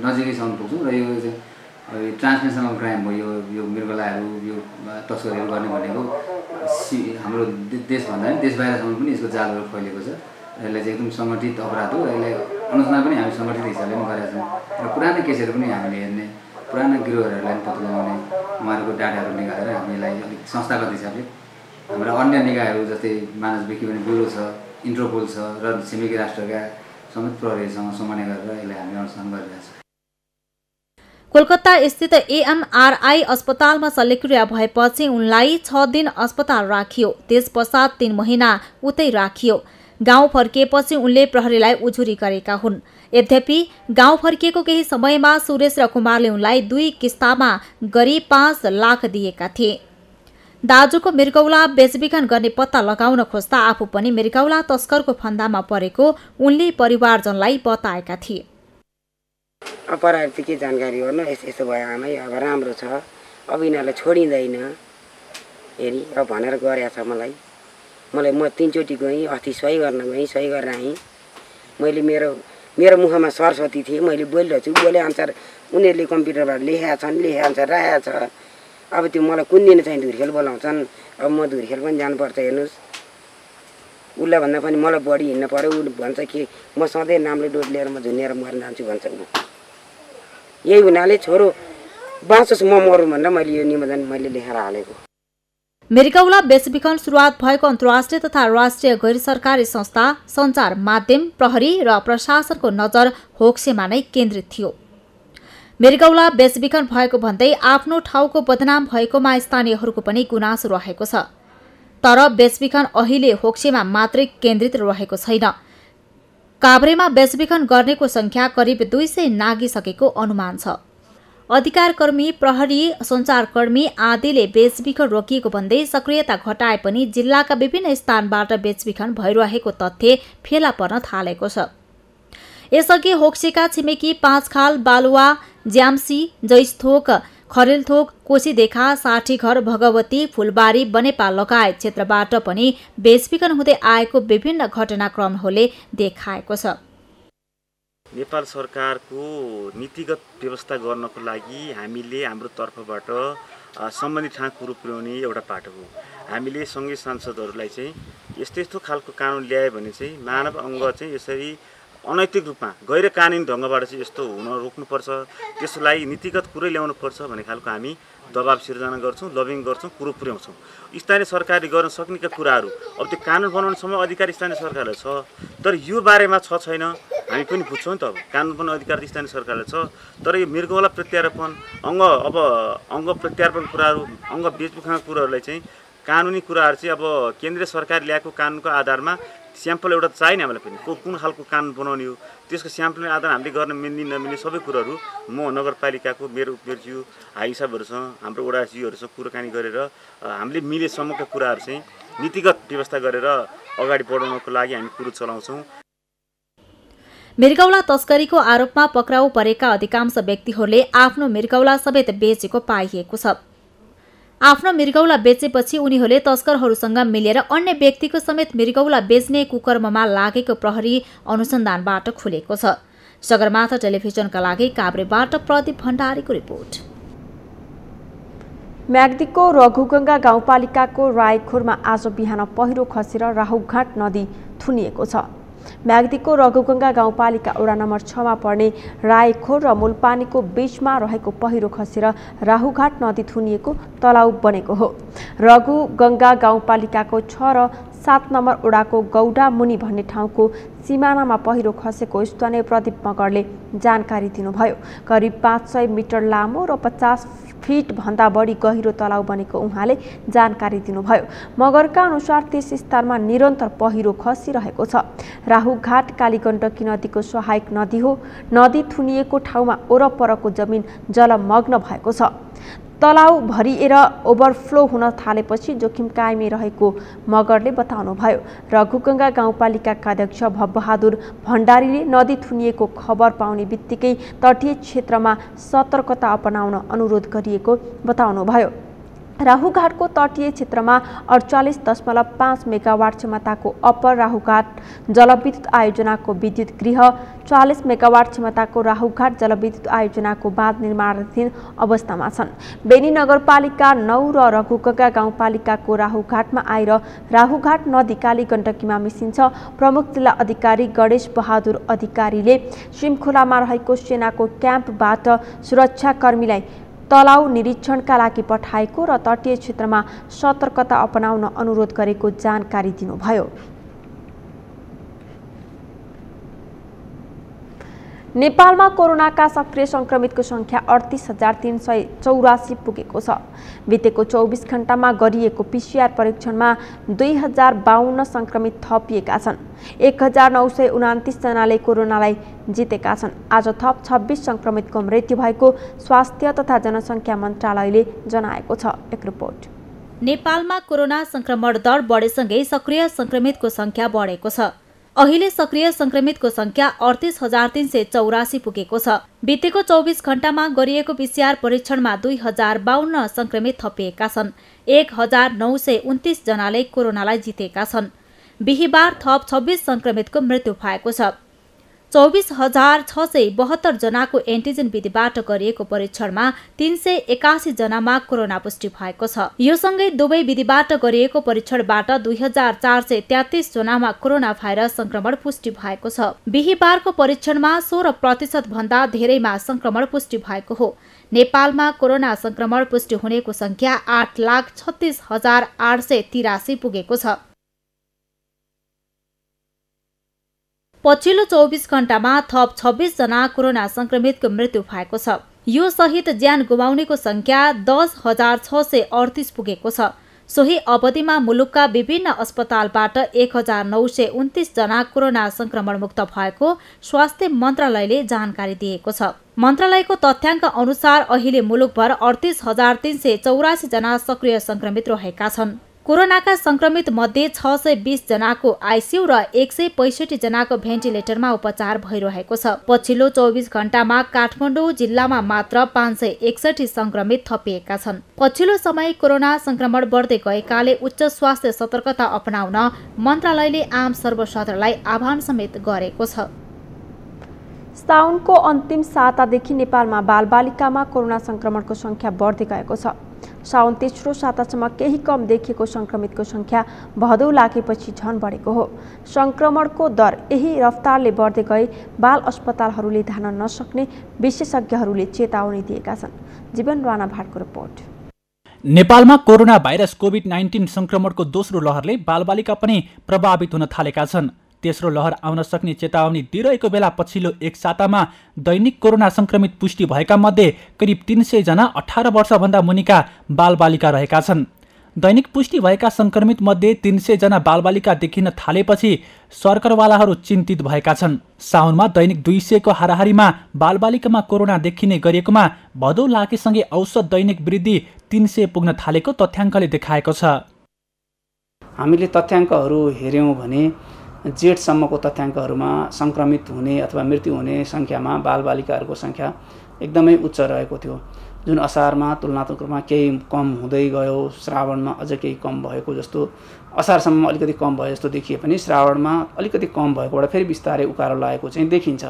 नजिकैसम्म पुग्छौँ र यो चाहिँ ट्रान्सनेसनल क्राइम हो। यो मृगौलाहरू यो तस्करीहरू गर्ने भनेको हाम्रो देशभन्दा पनि देश बाहिरसम्म पनि यसको जालहरू फैलिएको छ। यसलाई चाहिँ एकदम सङ्गठित अपराध हो। यसलाई अनुसन्धान पनि हामी सङ्गठित हिसाबले पनि गरेका छौँ र पुरानो केसहरू पनि हामीले हेर्ने, पुरानो गिरोहहरूलाई पनि पत्ता लगाउने, उहाँहरूको डाटाहरू निकालेर हामीलाई अलिक संस्थागत हिसाबले हाम्रा अन्य निकायहरू जस्तै मानव विज्ञान ब्युरो छ, इन्टरपोल छ र छिमेकी राष्ट्रका समेत प्रहरीसँग समन्वय गरेर यसलाई हामीले अनुसन्धान गरिरहेका छौँ। कोलकाता स्थित एएमआरआई अस्पतालमा शल्यक्रिया भएपछि उनलाई 6 दिन अस्पताल राखियो। त्यसपश्चात 3 महिना उतै राखियो। गाउँ फर्किएपछि उनले प्रहरीलाई उजुरी गरेका हुन्। यद्यपि गाउँ फर्किएको केही समयमा सुरेश र कुमारले उनलाई 2 किस्तामा गरी 5 लाख दिएका थिए। दाजुको मृगौला बेचबिखन गर्ने पत्ता लगाउन खोज्दा आफू पनि मृगौला तस्करको फन्दामा परेको उनले परिवारजनलाई बताएका थिए। अपराध के जानकारी गर्नु, यस्तो भयो आमै, अब राम्रो छ, अब यिनीहरूलाई छोडिँदैन हेरी अब भनेर गरेको छ मलाई। म 3 चोटि गएँ, अस्ति सही गर्न गएँ, सही गरेर आएँ। मैले मेरो मुखमा सरस्वती थिएँ, मैले बोलिरहेको छु, बोले अनुसार उनीहरूले कम्प्युटरबाट लेखेका छन्, लेखे अनुसार राखेको छ। अब त्यो मलाई कुन दिन चाहिँ धुर्खेल बोलाउँछन्, अब म धुर्खेल पनि जानुपर्छ। हेर्नुहोस् उसलाई भन्दा पनि मलाई बढी हिँड्न पऱ्यो। ऊ भन्छ कि म सधैँ नामले डोज लिएर म झुन्नेर मर्न जान्छु भन्छ ऊ। यही हुनाले छोरो बाँचोस् म मरौँ भनेर मैले यो निवेदन मैले लेखेर हालेको। मृगौला बेचबिखन सुरुवात भएको अन्तर्राष्ट्रिय तथा राष्ट्रिय गैर सरकारी संस्था, सञ्चार माध्यम, प्रहरी र प्रशासनको नजर होक्सेमा नै केन्द्रित थियो। मृगौला बेचबिखन भएको भन्दै आफ्नो ठाउँको बदनाम भएकोमा स्थानीयहरूको पनि गुनासो रहेको छ। तर बेचबिखन अहिले होक्सेमा मात्रै केन्द्रित रहेको छैन। काभ्रेमा बेचबिखन गर्नेको संख्या करिब 200 नागिसकेको अनुमान छ। अधिकारकर्मी, प्रहरी, सञ्चारकर्मी आदिले बेचबिखन रोकिएको भन्दै सक्रियता घटाए पनि जिल्लाका विभिन्न स्थानबाट बेचबिखन भइरहेको तथ्य फेला पर्न थालेको छ। यसअघि होक्सेका छिमेकी पाँचखाल, बालुवा, ज्याम्सी, जैसथोक, खरेलथोक, कोसीदेखा, साठीघर, भगवती, फुलबारी, बनेपा लगायत क्षेत्रबाट पनि बेचबिखन हुँदै आएको विभिन्न घटनाक्रमहरूले देखाएको छ। नेपाल सरकारको नीतिगत व्यवस्था गर्नको लागि हामीले हाम्रो तर्फबाट सम्बन्धित ठाउँ कुरो पुर्याउने एउटा पाटो हो। हामीले सङ्घीय सांसदहरूलाई चाहिँ यस्तो खालको कानुन ल्यायो भने चाहिँ मानव अङ्ग चाहिँ यसरी अनैतिक रूपमा गैर कानुनी ढङ्गबाट चाहिँ यस्तो हुन रोक्नुपर्छ, त्यसलाई नीतिगत कुरै ल्याउनुपर्छ भन्ने खालको हामी दबाब सिर्जना गर्छौँ, लबिङ गर्छौँ, कुरो पुर्याउँछौँ। स्थानीय सरकारले गर्न सक्नेका कुराहरू अब त्यो कानुन बनाउनेसम्म अधिकार स्थानीय सरकारलाई छ, तर यो बारेमा छैन हामी पनि बुझ्छौँ नि त। अब कानुन बनाउने अधिकार स्थानीय सरकारलाई छ, तर यो मृगौला प्रत्यारोपण, अङ्ग प्रत्यारोपण कुराहरू, अङ्ग बेचबिखनका कुराहरूलाई चाहिँ कानुनी कुराहरू चाहिँ अब केन्द्रीय सरकार ल्याएको कानुनको आधारमा स्याम्पल एउटा चाहिने हामीलाई पनि कुन खालको कानुन बनाउने हो, त्यसको स्याम्पलको आधार हामीले गर्न मिल्ने नमिल्ने सबै कुराहरू म नगरपालिकाको मेरो उपमेयरज्यू, हाई साहबहरूसँग, हाम्रो वडाज्यूहरूसँग कुराकानी गरेर हामीले मिलेसम्मका कुराहरू चाहिँ नीतिगत व्यवस्था गरेर अगाडि बढाउनको लागि हामी कुरो चलाउँछौँ। मृगौला तस्करीको आरोपमा पक्राउ परेका अधिकांश व्यक्तिहरूले आफ्नो मृगौला समेत बेचेको पाइएको छ। आफ्नो मृगौला बेचेपछि उनीहरूले तस्करहरूसँग मिलेर अन्य व्यक्तिको समेत मृगौला बेच्ने कुकर्ममा लागेको प्रहरी अनुसन्धानबाट खुलेको छ। सगरमाथा टेलिभिजनका लागि काभ्रेबाट प्रदीप भण्डारीको रिपोर्ट। म्याग्दीको रघुगङ्गा गाउँपालिकाको रायखोरमा आज बिहान पहिरो खसेर राहुघाट नदी थुनिएको छ। म्याग्दीको रघुगङ्गा गाउँपालिका वडा नम्बर 6 मा पर्ने रायखोर र मूलपानीको बीचमा रहेको पहिरो खसेर राहुघाट नदी थुनिएको तलाउ बनेको हो। रघुगङ्गा गाउँपालिकाको 6 र 7 नम्बर वडाको गौडा मुनि भन्ने ठाउँको सिमानामा पहिरो खसेको स्थानीय प्रदीप मगरले जानकारी दिनुभयो। करिब 500 मिटर लामो र 50 फिट भन्दा बढी गहिरो तलाउ बनेको उहाँले जानकारी दिनुभयो। मगरका अनुसार त्यस स्थानमा निरन्तर पहिरो खसिरहेको छ। राहुघाट कालीगण्डकी नदीको सहायक नदी हो। नदी थुनिएको ठाउँमा वरपरको जमिन जलमग्न भएको छ। तलाउ भरिएर ओभरफ्लो हुन थालेपछि जोखिम कायमै रहेको मगरले बताउनुभयो। रघुगङ्गा गाउँपालिकाका अध्यक्ष भवबहादुर भण्डारीले नदी थुनिएको खबर पाउने बित्तिकै तटीय क्षेत्रमा सतर्कता अपनाउन अनुरोध गरिएको बताउनुभयो। राहुघाटको तटीय क्षेत्रमा 48.5 मेगावाट क्षमताको अप्पर राहुघाट जलविद्युत आयोजनाको विद्युत गृह, 40 मेगावाट क्षमताको राहुघाट जलविद्युत आयोजनाको बाँध निर्माणाधीन अवस्थामा छन्। बेनी नगरपालिका 9 र रघुगङ्गा गाउँपालिकाको राहुघाटमा आएर राहुघाट नदी कालीगण्डकीमा मिसिन्छ। प्रमुख जिल्ला अधिकारी गणेश बहादुर अधिकारीले सिमखोलामा रहेको सेनाको क्याम्पबाट सुरक्षाकर्मीलाई तलाउ निरीक्षणका लागि पठाएको र तटीय क्षेत्रमा सतर्कता अपनाउन अनुरोध गरेको जानकारी दिनुभयो। नेपालमा कोरोनाका सक्रिय संक्रमितको संख्या 38,384 पुगेको छ। बितेको 24 घण्टामा गरिएको पीसीआर परीक्षणमा 2052 संक्रमित थपिएका छन्। 1929 जनाले कोरोनालाई जितेका छन्। आज थप 26 संक्रमितको मृत्यु भएको स्वास्थ्य तथा जनसङ्ख्या मन्त्रालयले जनाएको छ। एक रिपोर्ट। नेपालमा कोरोना संक्रमण दर बढेसँगै सक्रिय संक्रमितको संख्या बढेको छ। अहिले सक्रिय संक्रमितको संख्या 38,384 पुगेको छ। बितेको 24 घण्टामा गरिएको पीसीआर परीक्षणमा 2052 संक्रमित थपिएका छन्। 1929 जनाले कोरोनालाई जितेका छन्। बिहिबार थप 26 संक्रमितको मृत्यु भएको छ। 24,672 जनाको एन्टिजेन विधिबाट गरिएको परीक्षणमा 381 जनामा कोरोना पुष्टि भएको छ। यो सँगै दुवै विधिबाट गरिएको परीक्षणबाट 2433 जनामा कोरोना भाइरस संक्रमण पुष्टि भएको छ। बिहिबारको परीक्षणमा 16% भन्दा धेरैमा संक्रमण पुष्टि भएको हो। नेपालमा कोरोना संक्रमण पुष्टि हुनेको संख्या 8,36,883 पुगेको छ। पछिल्लो 24 घण्टामा थप 26 जना कोरोना संक्रमितको मृत्यु भएको छ। यो सहित ज्यान गुमाउनेको संख्या 10,638 पुगेको छ। सोही अवधिमा मुलुकका विभिन्न अस्पतालबाट 1,929 जना कोरोना संक्रमण मुक्त भएको स्वास्थ्य मन्त्रालयले जानकारी दिएको छ। मन्त्रालयको तथ्याङ्क अनुसार अहिले मुलुकभर 38,384 जना सक्रिय संक्रमित रहेका छन्। कोरोनाका संक्रमित मध्ये 620 जनाको आइसियु र 165 जनाको भेन्टिलेटरमा उपचार भइरहेको छ। पछिल्लो 24 घण्टामा काठमाडौँ जिल्लामा मात्र 561 संक्रमित थपिएका छन्। पछिल्लो समय कोरोना संक्रमण बढ्दै गएकाले उच्च स्वास्थ्य सतर्कता अपनाउन मन्त्रालयले आम सर्वसाधारणलाई आह्वान समेत गरेको छ। साउनको अन्तिम सातादेखि नेपालमा बालबालिकामा कोरोना संक्रमणको संख्या बढ्दै गएको छ। साउन तेस्रो सातासम्म केही कम देखिएको संक्रमितको संख्या भदौ लागेपछि झन बढेको हो। संक्रमणको दर यही रफ्तारले बढ्दै गए बाल अस्पतालहरूले धान्न नसक्ने विशेषज्ञहरूले चेतावनी दिएका छन्। जीवन राणा भाटको रिपोर्ट। नेपालमा कोरोना भाइरस कोभिड-19 संक्रमणको दोस्रो लहरले बालबालिका पनि प्रभावित हुन थालेका छन्। तेस्रो लहर आउन सक्ने चेतावनी दिइरहेको बेला पछिल्लो एक सातामा दैनिक कोरोना संक्रमित पुष्टि भएका मध्ये करिब 300 जना 18 वर्षभन्दा मुनिका बालबालिका रहेका छन्। दैनिक पुष्टि भएका संक्रमित मध्ये 300 जना बालबालिका देखिन थालेपछि सरकारवालाहरू चिन्तित भएका छन्। साउनमा दैनिक 200 को हाराहारीमा बालबालिकामा कोरोना देखिने गरिएकोमा भदौ लागेसँगै औसत दैनिक वृद्धि 300 पुग्न थालेको तथ्याङ्कले देखाएको छ। हामीले तथ्याङ्कहरू हेऱ्यौँ भने जेठसम्मको तथ्याङ्कहरूमा सङ्क्रमित हुने अथवा मृत्यु हुने सङ्ख्यामा बालबालिकाहरूको सङ्ख्या एकदमै उच्च रहेको थियो, जुन असारमा तुलनात्मक रूपमा केही कम हुँदै गयो, श्रावणमा अझ केही कम भएको जस्तो, असारसम्म अलिकति कम भयो जस्तो देखिए पनि श्रावणमा अलिकति कम भएकोबाट फेरि बिस्तारै उकालो लागेको चाहिँ देखिन्छ।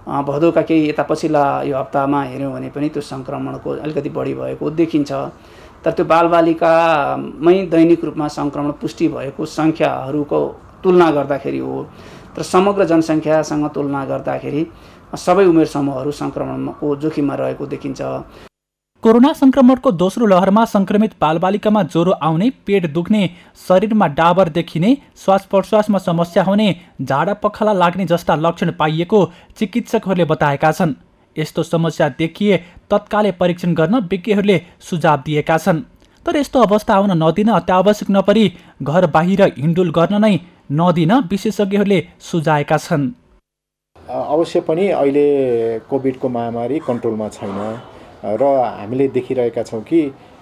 भदौका केही यता पछिल्ला यो हप्तामा हेऱ्यौँ भने पनि त्यो सङ्क्रमणको अलिकति बढी भएको देखिन्छ। तर त्यो बालबालिकामै दैनिक रूपमा सङ्क्रमण पुष्टि भएको सङ्ख्याहरूको तुलना गर्दाखेरि हो। तर समग्र जनसङ्ख्यासँग तुलना गर्दाखेरि सबै उमेर समूहहरू सङ्क्रमणको जोखिममा रहेको देखिन्छ। कोरोना संक्रमणको दोस्रो लहरमा संक्रमित बालबालिकामा ज्वरो आउने, पेट दुख्ने, शरीरमा डाबर देखिने, श्वास प्रश्वासमा समस्या हुने, झाडा पखाला लाग्ने जस्ता लक्षण पाइएको चिकित्सकहरूले बताएका छन्। यस्तो समस्या देखिए तत्कालै परीक्षण गर्न विज्ञहरूले सुझाव दिएका छन्। तर यस्तो अवस्था आउन नदिन, अत्यावश्यक नपरी घर बाहिर हिँडुल गर्न नै नदिन विशेषज्ञहरूले सुझाएका छन्। अवश्य पनि अहिले कोभिडको महामारी कन्ट्रोलमा छैन र हामीले देखिरहेका छौँ कि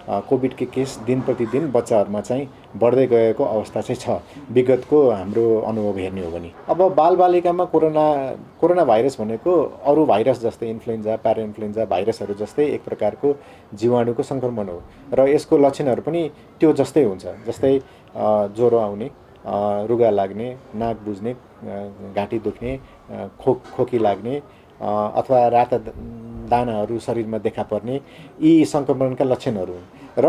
कोभिडको केस दिन प्रतिदिन बच्चाहरूमा चाहिँ बढ्दै गएको अवस्था चाहिँ छ, विगतको हाम्रो अनुभव हेर्ने हो भने। अब बालबालिकामा कोरोना भाइरस भनेको अरू भाइरस जस्तै इन्फ्लुएन्जा, प्यारा इन्फ्लुएन्जा भाइरसहरू जस्तै एक प्रकारको जीवाणुको सङ्क्रमण हो र यसको लक्षणहरू पनि त्यो जस्तै हुन्छ, जस्तै ज्वरो आउने, रुगा लाग्ने, नाक बुझ्ने, घाँटी दुख्ने, खोकी लाग्ने अथवा राता दानाहरू शरीरमा देखा पर्ने, यी सङ्क्रमणका लक्षणहरू हुन् र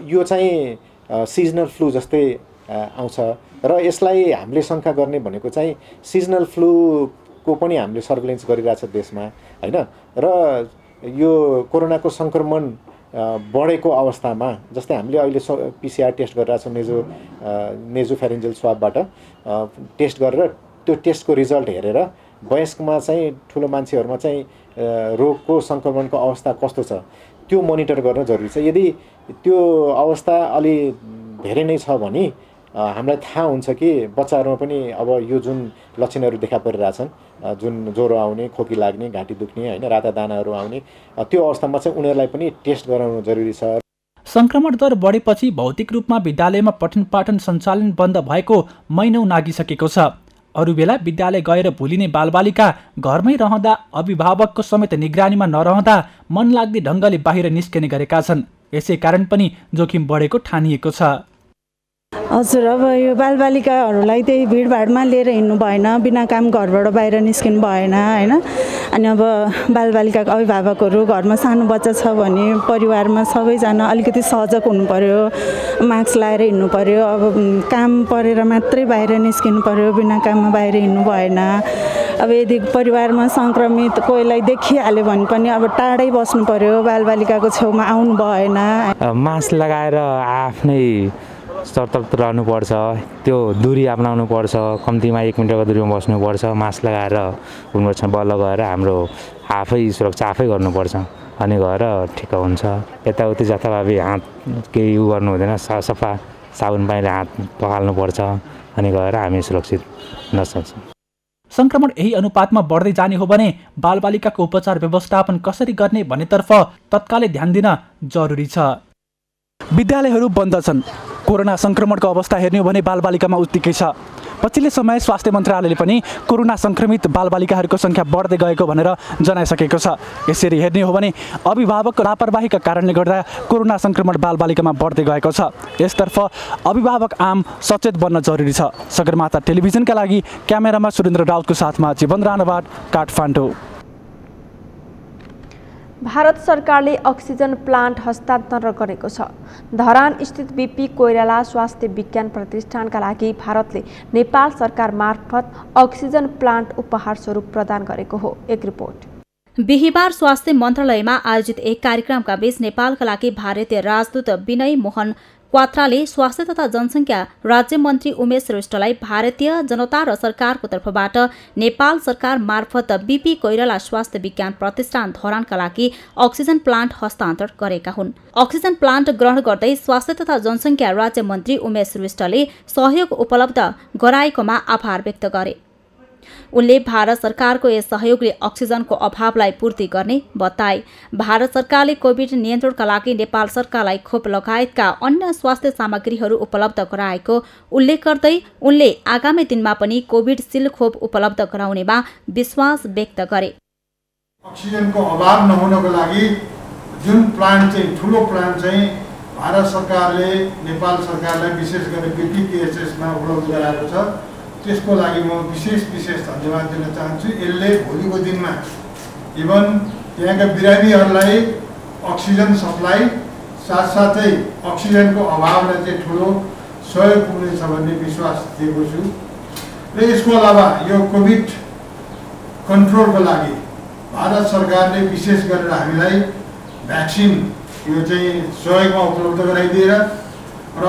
यो चाहिँ सिजनल फ्लू जस्तै आउँछ र यसलाई हामीले शङ्का गर्ने भनेको चाहिँ सिजनल फ्लूको पनि हामीले सर्भिलेन्स गरिरहेछ देशमा, होइन? र यो कोरोनाको सङ्क्रमण बढेको अवस्थामा जस्तै हामीले अहिले PCR टेस्ट गरिरहेछौँ, नेजोफेरेन्जियल स्वाबबाट टेस्ट गरेर त्यो टेस्टको रिजल्ट हेरेर वयस्कमा चाहिँ ठुलो मान्छेहरूमा चाहिँ रोगको सङ्क्रमणको अवस्था कस्तो छ त्यो मोनिटर गर्न जरुरी छ। यदि त्यो अवस्था अलि धेरै नै छ भने हामीलाई थाहा हुन्छ कि बच्चाहरूमा पनि अब यो जुन लक्षणहरू देखा परिरहेछन्, जुन ज्वरो आउने, खोकी लाग्ने, घाँटी दुख्ने, होइन, राता दानाहरू आउने, त्यो अवस्थामा चाहिँ उनीहरूलाई पनि टेस्ट गराउनु जरुरी छ। संक्रमण दर बढेपछि भौतिक रूपमा विद्यालयमा पठन पाठन सञ्चालन बन्द भएको महिनौ नागिसकेको छ। अरू बेला विद्यालय गएर भुलिने बालबालिका घरमै रहँदा अभिभावकको समेत निगरानीमा नरहँदा मन लाग्ने ढङ्गले बाहिर निस्किने गरेका छन्। यसै कारण पनि जोखिम बढेको ठानिएको छ। हजुर, अब यो बालबालिकाहरूलाई त्यही भिडभाडमा लिएर हिँड्नु भएन, बिना काम घरबाट बाहिर निस्किनु भएन, होइन? अनि अब बालबालिकाको अभिभावकहरू घरमा सानो बच्चा छ भने परिवारमा सबैजना अलिकति सजग हुनु पर्यो, मास्क लगाएर हिँड्नु पर्यो। अब काम परेर मात्रै बाहिर निस्किनु पर्यो, बिना काममा बाहिर हिँड्नु भएन। अब यदि परिवारमा सङ्क्रमित कोहीलाई देखिहाल्यो भने पनि अब टाढै बस्नु पर्यो, बालबालिकाको छेउमा आउनु भएन। मास्क लगाएर आफ्नै सतर्क रहनुपर्छ, त्यो दूरी अपनाउनु पर्छ, कम्तीमा 1 मिटरको दूरीमा बस्नुपर्छ, मास्क लगाएर हुनुपर्छ, बल्ल गएर हाम्रो आफै सुरक्षा आफै गर्नुपर्छ, अनि गएर ठिक हुन्छ। यताउति जथाभावी हात केही उ गर्नु हुँदैन, सफा साबुन पानीले हात पखाल्नुपर्छ, अनि गएर हामी सुरक्षित हुन सक्छौँ। संक्रमण यही अनुपातमा बढ्दै जाने हो भने बालबालिकाको उपचार व्यवस्थापन कसरी गर्ने भन्नेतर्फ तत्कालै ध्यान दिन जरुरी छ। विद्यालयहरू बन्द छन्, कोरोना संक्रमणको अवस्था हेर्ने हो भने बालबालिकामा उत्तिकै छ। पछिल्लो समय स्वास्थ्य मन्त्रालयले पनि कोरोना संक्रमित बालबालिकाहरूको सङ्ख्या बढ्दै गएको भनेर जनाइसकेको छ। यसरी हेर्ने हो भने अभिभावकको लापरवाहीका कारणले गर्दा कोरोना संक्रमण बालबालिकामा बढ्दै गएको छ। यसतर्फ अभिभावक आम सचेत बन्न जरुरी छ। सगरमाथा टेलिभिजनका लागि क्यामेरामा सुरेन्द्र राउतको साथमा जीवन राणाबाट काठमाडौँ। भारत सरकारले अक्सिजन प्लान्ट हस्तान्तरण गरेको छ। धरान स्थित बीपी कोइराला स्वास्थ्य विज्ञान प्रतिष्ठानका लागि भारतले नेपाल सरकार मार्फत अक्सिजन प्लान्ट उपहार स्वरूप प्रदान गरेको हो। एक रिपोर्ट। बिहिबार स्वास्थ्य मन्त्रालयमा आयोजित एक कार्यक्रमका बीच नेपालका लागि भारतीय राजदूत विनय मोहन क्वात्राले स्वास्थ्य तथा जनसङ्ख्या राज्य मन्त्री उमेश श्रेष्ठलाई भारतीय जनता र सरकारको तर्फबाट नेपाल सरकार मार्फत बीपी कोइराला स्वास्थ्य विज्ञान प्रतिष्ठान धरानका लागि अक्सिजन प्लान्ट हस्तान्तरण गरेका हुन्। अक्सिजन प्लान्ट ग्रहण गर्दै स्वास्थ्य तथा जनसङ्ख्या राज्य मन्त्री उमेश श्रेष्ठले सहयोग उपलब्ध गराएकोमा आभार व्यक्त गरे। उनले भारत सरकारको यस सहयोगले अक्सिजनको अभावलाई पूर्ति गर्ने बताए। भारत सरकारले कोभिड नियन्त्रणका लागि नेपाल सरकारलाई खोप लगायतका अन्य स्वास्थ्य सामग्रीहरू उपलब्ध गराएको उल्लेख गर्दै उनले आगामी दिनमा पनि कोभिडशील्ड खोप उपलब्ध गराउनेमा विश्वास व्यक्त गरे। अक्सिजनको अभाव नहुनको लागि जुन प्लान्ट चाहिँ ठुलो प्लान्ट चाहिँ भारत सरकारले नेपाल सरकारलाई विशेष गरी बीपीकेएसएसमा उपलब्ध गराएको छ, त्यसको लागि म विशेष धन्यवाद दिन चाहन्छु। यसले भोलिको दिनमा इभन त्यहाँका बिरामीहरूलाई अक्सिजन सप्लाई साथसाथै अक्सिजनको अभावलाई चाहिँ ठुलो सहयोग पुग्नेछ भन्ने विश्वास दिएको छु। र यसको अलावा यो कोभिड कन्ट्रोलको लागि भारत सरकारले विशेष गरेर हामीलाई भ्याक्सिन यो चाहिँ सहयोगमा उपलब्ध गराइदिएर र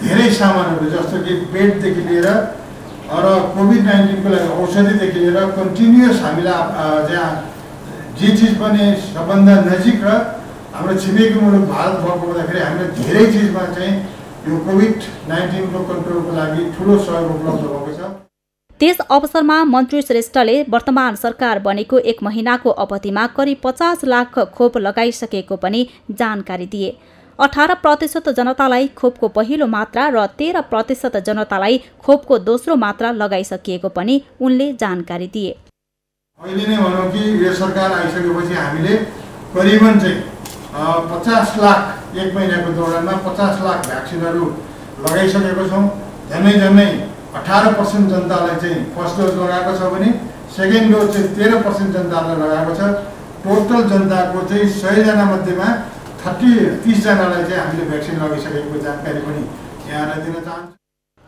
धेरै सामानहरू जस्तो कि बेडदेखि लिएर र कोभिड-19को लागि औषधिदेखि लिएर कन्टिन्युअस हामीलाई जहाँ जे चिज पनि सबभन्दा नजिक र हाम्रो छिमेकी मुलुक भारत भएको हुँदाखेरि हामीले धेरै चिजमा चाहिँ यो कोभिड-19को कन्ट्रोलको लागि ठुलो सहयोग उपलब्ध भएको छ। त्यस अवसरमा मन्त्री श्रेष्ठले वर्तमान सरकार बनेको 1 महिनाको अवधिमा करिब 50 लाख खोप लगाइसकेको पनि जानकारी दिए। 18% जनतालाई खोपको पहिलो मात्रा र 13% जनतालाई खोपको दोस्रो मात्रा लगाइसकिएको पनि उनले जानकारी दिए। अहिले नै भनौँ कि यो सरकार आइसकेपछि हामीले करिबन चाहिँ 50 लाख 1 महिनाको दौरानमा 50 लाख भ्याक्सिनहरू लगाइसकेको छौँ। झन्डै 18% जनतालाई चाहिँ फर्स्ट डोज लगाएको छ भने सेकेन्ड डोज चाहिँ 13% जनतालाई लगाएको छ। टोटल जनताको चाहिँ 100 जना मध्येमा 30 जनालाई चाहिँ हामीले भ्याक्सिन लगाइसकेको जानकारी पनि यहाँलाई दिन चाहन्छु।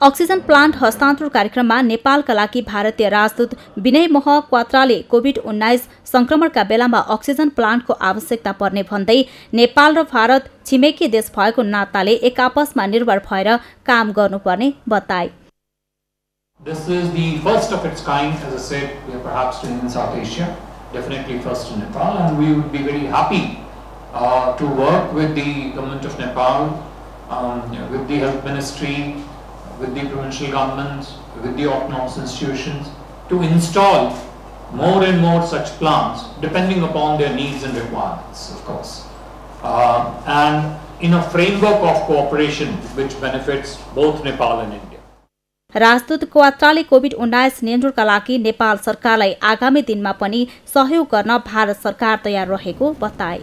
अक्सिजन प्लान्ट हस्तान्तरण कार्यक्रममा नेपालका लागि भारतीय राजदूत विनय मोह क्वात्राले कोभिड-19 संक्रमणका बेलामा अक्सिजन प्लान्टको आवश्यकता पर्ने भन्दै नेपाल र भारत छिमेकी देश भएको नाताले एक आपसमा निर्भर भएर काम गर्नुपर्ने बताए। This is the first of its kind, as I said, we are perhaps doing in South Asia, definitely first in Nepal, and we would be very happy to work with the government of Nepal, with the health ministry, with the provincial governments, with the autonomous institutions, to install more and more such plants depending upon their needs and requirements, of course, and in a framework of cooperation which benefits both Nepal and India. राजदूत क्वात्राले COVID-19 नियन्त्रणका लागि नेपाल सरकारलाई आगामी दिनमा पनि सहयोग गर्न भारत सरकार तयार रहेको बताए।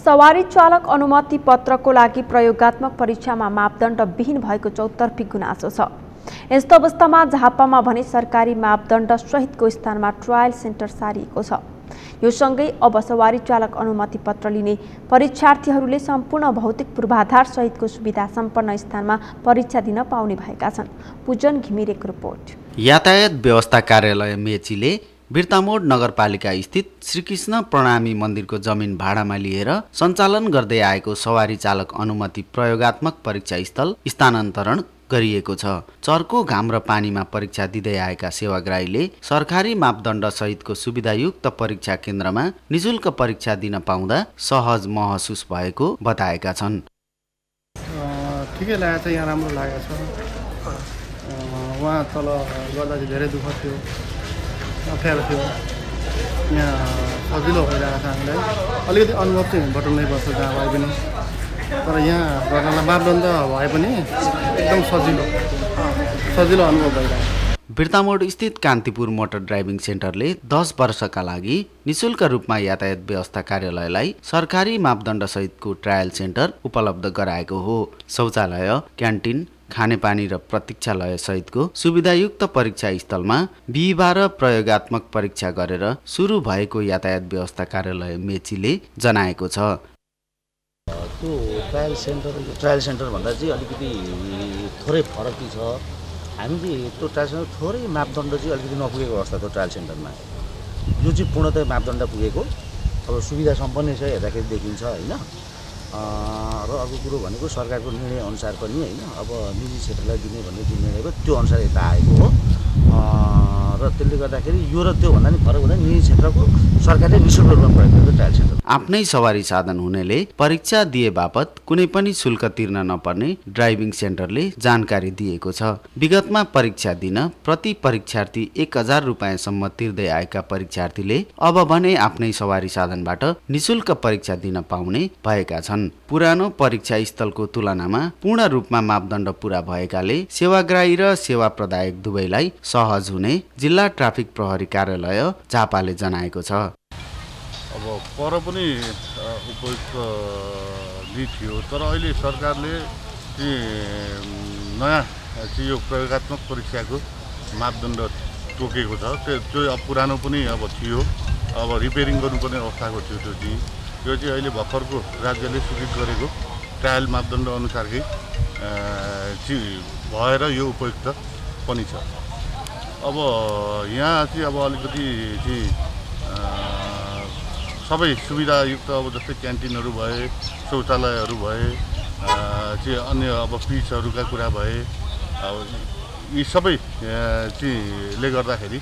सवारी चालक अनुमति पत्रको लागि प्रयोगात्मक परीक्षामा मापदण्ड विहीन भएको चौतर्फी गुनासो छ। यस्तो अवस्थामा झापामा भने सरकारी मापदण्ड सहितको स्थानमा ट्रायल सेन्टर सारिएको छ। यो सँगै अब सवारी चालक अनुमति पत्र लिने परीक्षार्थीहरूले सम्पूर्ण भौतिक पूर्वाधार सहितको सुविधा सम्पन्न स्थानमा परीक्षा दिन पाउने भएका छन्। पूजन घिमिरेको रिपोर्ट। यातायात व्यवस्था कार्यालय मेचीले बिर्तामोड नगरपालिका स्थित श्रीकृष्ण प्रणामी मन्दिरको जमिन भाडामा लिएर सञ्चालन गर्दै आएको सवारी चालक अनुमति प्रयोगात्मक परीक्षा स्थल स्थानान्तरण गरिएको छ। चर्को घाम र पानीमा परीक्षा दिँदै आएका सेवाग्राहीले सरकारी मापदण्ड सहितको सुविधायुक्त परीक्षा केन्द्रमा निशुल्क परीक्षा दिन पाउँदा सहज महसुस भएको बताएका छन्। ठिकै लागेको छ, यहाँ राम्रो लागेको छ। वहाँ तल गर्दा चाहिँ धेरै दुःख थियो, अप्ठ्यारो थियो। यहाँ सजिलो भइरहेको छ हामीलाई। अलिकति अनुभव चाहिँ बटुल्नै पर्छ जहाँ भए पनि, तर यहाँ गर्नलाई मापदण्ड भए पनि एकदम सजिलो अनुभव भइरहेको छ। बिर्तामोड स्थित कान्तिपुर मोटर ड्राइभिङ सेन्टरले 10 वर्षका लागि निशुल्क रूपमा यातायात व्यवस्था कार्यालयलाई सरकारी मापदण्ड सहितको ट्रायल सेन्टर उपलब्ध गराएको हो। शौचालय, क्यान्टिन, खानेपानी र प्रतीक्षालय सहितको सुविधायुक्त परीक्षा स्थलमा बिहिबार प्रयोगात्मक परीक्षा गरेर सुरु भएको यातायात व्यवस्था कार्यालय मेचीले जनाएको छ। त्यो ट्रायल सेन्टर भन्दा चाहिँ अलिकति थोरै फरक छ। हामी चाहिँ त्यो ट्रायल सेन्टर थोरै मापदण्ड चाहिँ अलिकति नपुगेको अवस्था थियो ट्रायल सेन्टरमा। यो चाहिँ पूर्णतया मापदण्ड पुगेको, अब सुविधा सम्पन्न छ हेर्दाखेरि देखिन्छ होइन। र अर्को कुरो भनेको सरकारको निर्णय अनुसार पनि होइन, अब निजी क्षेत्रलाई दिने भन्ने जुन निर्णय भयो त्यो अनुसार यता आएको हो। र त्यसले गर्दाखेरि यो र त्यो भन्दा नि फरक हुँदैन। निजी क्षेत्रको सरकारले निःशुल्क रूपमा प्रयोग गरेको ट्रायल सेन्टर। आफ्नै सवारी साधन हुनेले परीक्षा दिए बापत कुनै पनि शुल्क तिर्न नपर्ने ड्राइभिङ सेन्टरले जानकारी दिएको छ। विगतमा परीक्षा दिन प्रति परीक्षार्थी 1000 रुपैयाँसम्म तिर्दै आएका परीक्षार्थीले अब भने आफ्नै सवारी साधनबाट निःशुल्क परीक्षा दिन पाउने भएका छन्। पुरानो परीक्षा स्थलको तुलनामा पूर्ण रूपमा मापदण्ड पूरा भएकाले सेवाग्राही र सेवा प्रदायक दुवैलाई सहज हुने जिल्ला ट्राफिक प्रहरी कार्यालय झापाले जनाएको छ। अब पर पनि उपयुक्त नि थियो, तर अहिले सरकारले नयाँ यो प्रयोगात्मक परीक्षाको मापदण्ड तोकेको छ। त्यो अब पुरानो पनि अब थियो, अब रिपेयरिङ गर्नुपर्ने अवस्थाको थियो। त्यो चाहिँ अहिले भर्खरको राज्यले स्वीकृत गरेको ट्रायल मापदण्ड अनुसारकै भएर यो उपयुक्त पनि छ। अब यहाँ चाहिँ अब अलिकति चाहिँ सबै सुविधायुक्त अब जस्तै क्यान्टिनहरू भए, शौचालयहरू भए, चाहिँ अन्य अब पिचहरूका कुरा भए, यी सबै चाहिँले गर्दाखेरि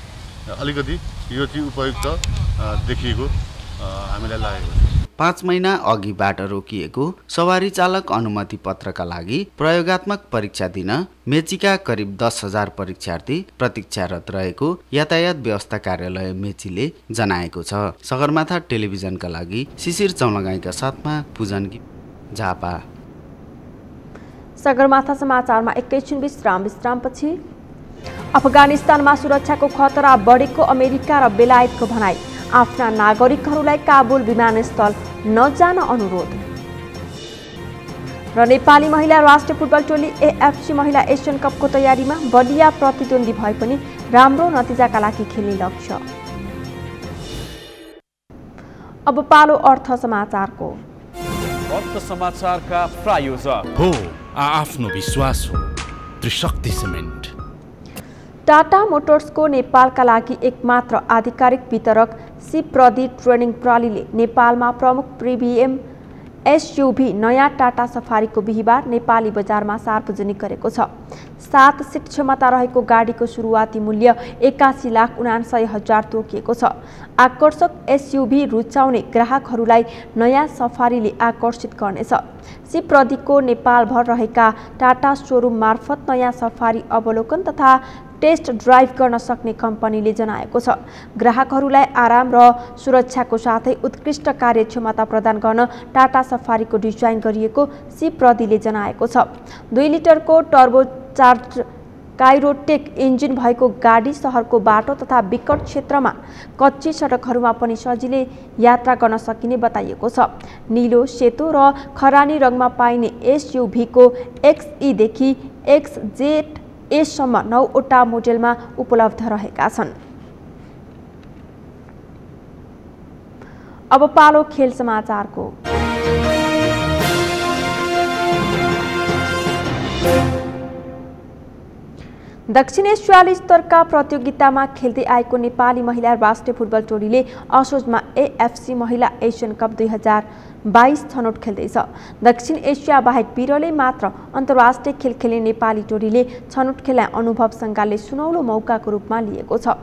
अलिकति यो चाहिँ उपयुक्त देखिएको हामीलाई लागेको छ। 5 महिना अघिबाट रोकिएको सवारी चालक अनुमति पत्रका लागि प्रयोगात्मक परीक्षा दिन मेचीका करिब 10,000 परीक्षार्थी प्रतीक्षारत रहेको यातायात व्यवस्था कार्यालय मेचीले जनाएको छ। सगरमाथा टेलिभिजनका लागि शिशिर चौलगाईका साथमा पूजन झापा। सगरमाथा समाचारमा एकैछिन विश्रामपछि अफगानिस्तानमा सुरक्षाको खतरा बढेको अमेरिका र बेलायतको भनाई। आफ्ना नागरिकहरूलाई काबुल विमानस्थल नजान अनुरोध। र नेपाली महिला राष्ट्रिय फुटबल टोली एएफसी महिला एसियन कपको तयारीमा बलिया प्रतिद्वन्दी भए पनि राम्रो नतिजाका लागि खेल्ने लक्ष्य। अब पालो अर्थ समाचारको। अर्थ समाचारका प्रायोजक हो आफ्नो विश्वास हो त्रिशक्ति सिमेन्ट। टाटा मोटर्सको नेपालका लागि एकमात्र आधिकारिक वितरक सिप्रदी ट्रेनिङ प्रणालीले नेपालमा प्रमुख प्रिमियम एसयुभी नयाँ टाटा सफारीको बिहिबार नेपाली बजारमा सार्वजनिक गरेको छ। 7 सिट क्षमता रहेको गाडीको सुरुवाती मूल्य 81,79,000 तोकिएको छ। आकर्षक एसयुभी रुचाउने ग्राहकहरूलाई नयाँ सफारीले आकर्षित गर्नेछ। सिप्रदीको नेपालभर रहेका टाटा सोरुम मार्फत नयाँ सफारी अवलोकन तथा टेस्ट ड्राइभ गर्न सक्ने कम्पनीले जनाएको छ। ग्राहकहरूलाई आराम र सुरक्षाको साथै उत्कृष्ट कार्यक्षमता प्रदान गर्न टाटा सफारीको डिजाइन गरिएको सिप्रदीले जनाएको छ। 2 लिटरको टर्बोचार्ज काइरोटेक इन्जिन भएको गाडी सहरको बाटो तथा विकट क्षेत्रमा कच्ची सडकहरूमा पनि सजिलै यात्रा गर्न सकिने बताइएको छ। नीलो, सेतो र खरानी रङमा पाइने एसयुभीको XE देखि XZ सम्म 9वटा मोडेलमा उपलब्ध रहेका छन्। अब पालो खेल समाचारको। दक्षिण एसियाली स्तरका प्रतियोगितामा खेल्दै आएको नेपाली महिला राष्ट्रिय फुटबल टोलीले असोजमा एएफसी महिला एसियन कप 2022 छनौट खेल्दैछ। दक्षिण एसिया बाहेक बिरलै मात्र अन्तर्राष्ट्रिय खेल खेल्ने नेपाली टोलीले छनौट खेललाई अनुभव सङ्घालले सुनौलो मौकाको रूपमा लिएको छ।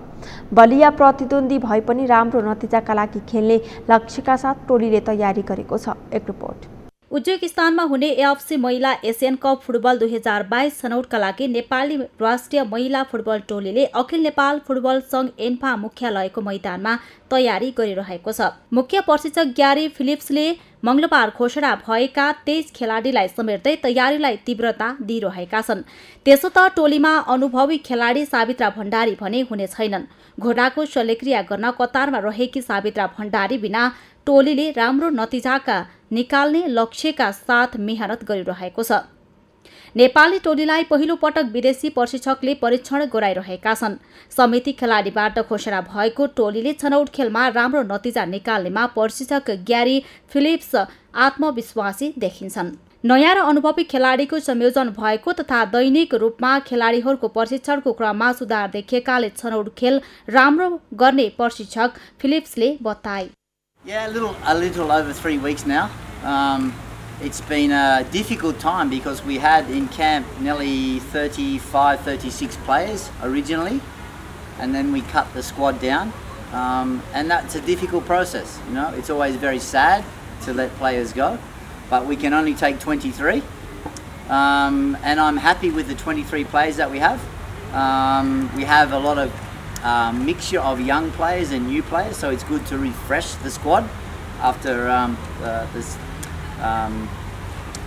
बलिया प्रतिद्वन्दी भए पनि राम्रो नतिजाका लागि खेल्ने लक्ष्यका साथ टोलीले तयारी गरेको छ। एक रिपोर्ट। उज्बेकिस्तानमा हुने एएफसी महिला एसियन कप फुटबल 2022 छनौटका लागि नेपाली राष्ट्रिय महिला फुटबल टोलीले अखिल नेपाल फुटबल सङ्घ एन्फा मुख्यालयको मैदानमा तयारी गरिरहेको छ। मुख्य प्रशिक्षक ग्यारी फिलिप्सले मंगलबार घोषणा भएका 23 खेलाडीलाई समेट्दै तयारीलाई तीव्रता दिइरहेका छन्। त्यसो त टोलीमा अनुभवी खेलाडी सावित्रा भण्डारी भने हुने छैनन्। घोडाको शल्यक्रिया गर्न कतारमा रहेकी सावित्रा भण्डारी बिना टोलीले राम्रो नतिजाका निकाल्ने लक्ष्यका साथ मेहनत गरिरहेको छ। नेपाली टोलीलाई पहिलो पटक विदेशी प्रशिक्षकले परीक्षण गराइरहेका छन्। समिति खेलाडीबाट घोषणा भएको टोलीले छनौट खेलमा राम्रो नतिजा निकाल्नेमा प्रशिक्षक ग्यारी फिलिप्स आत्मविश्वासी देखिन्छन्। नयाँ र अनुभवी खेलाडीको संयोजन भएको तथा दैनिक रूपमा खेलाडीहरूको प्रशिक्षणको क्रममा सुधार देखिएकाले छनौट खेल राम्रो गर्ने प्रशिक्षक फिलिप्सले बताए। Yeah, a little over 3 weeks now. It's been a difficult time because we had in camp nearly 35, 36 players originally. and then we cut the squad down. And that's a difficult process, you know. It's always very sad to let players go, but we can only take 23. And I'm happy with the 23 players that we have. We have a lot of mixture of young players and new players, so it's good to refresh the squad after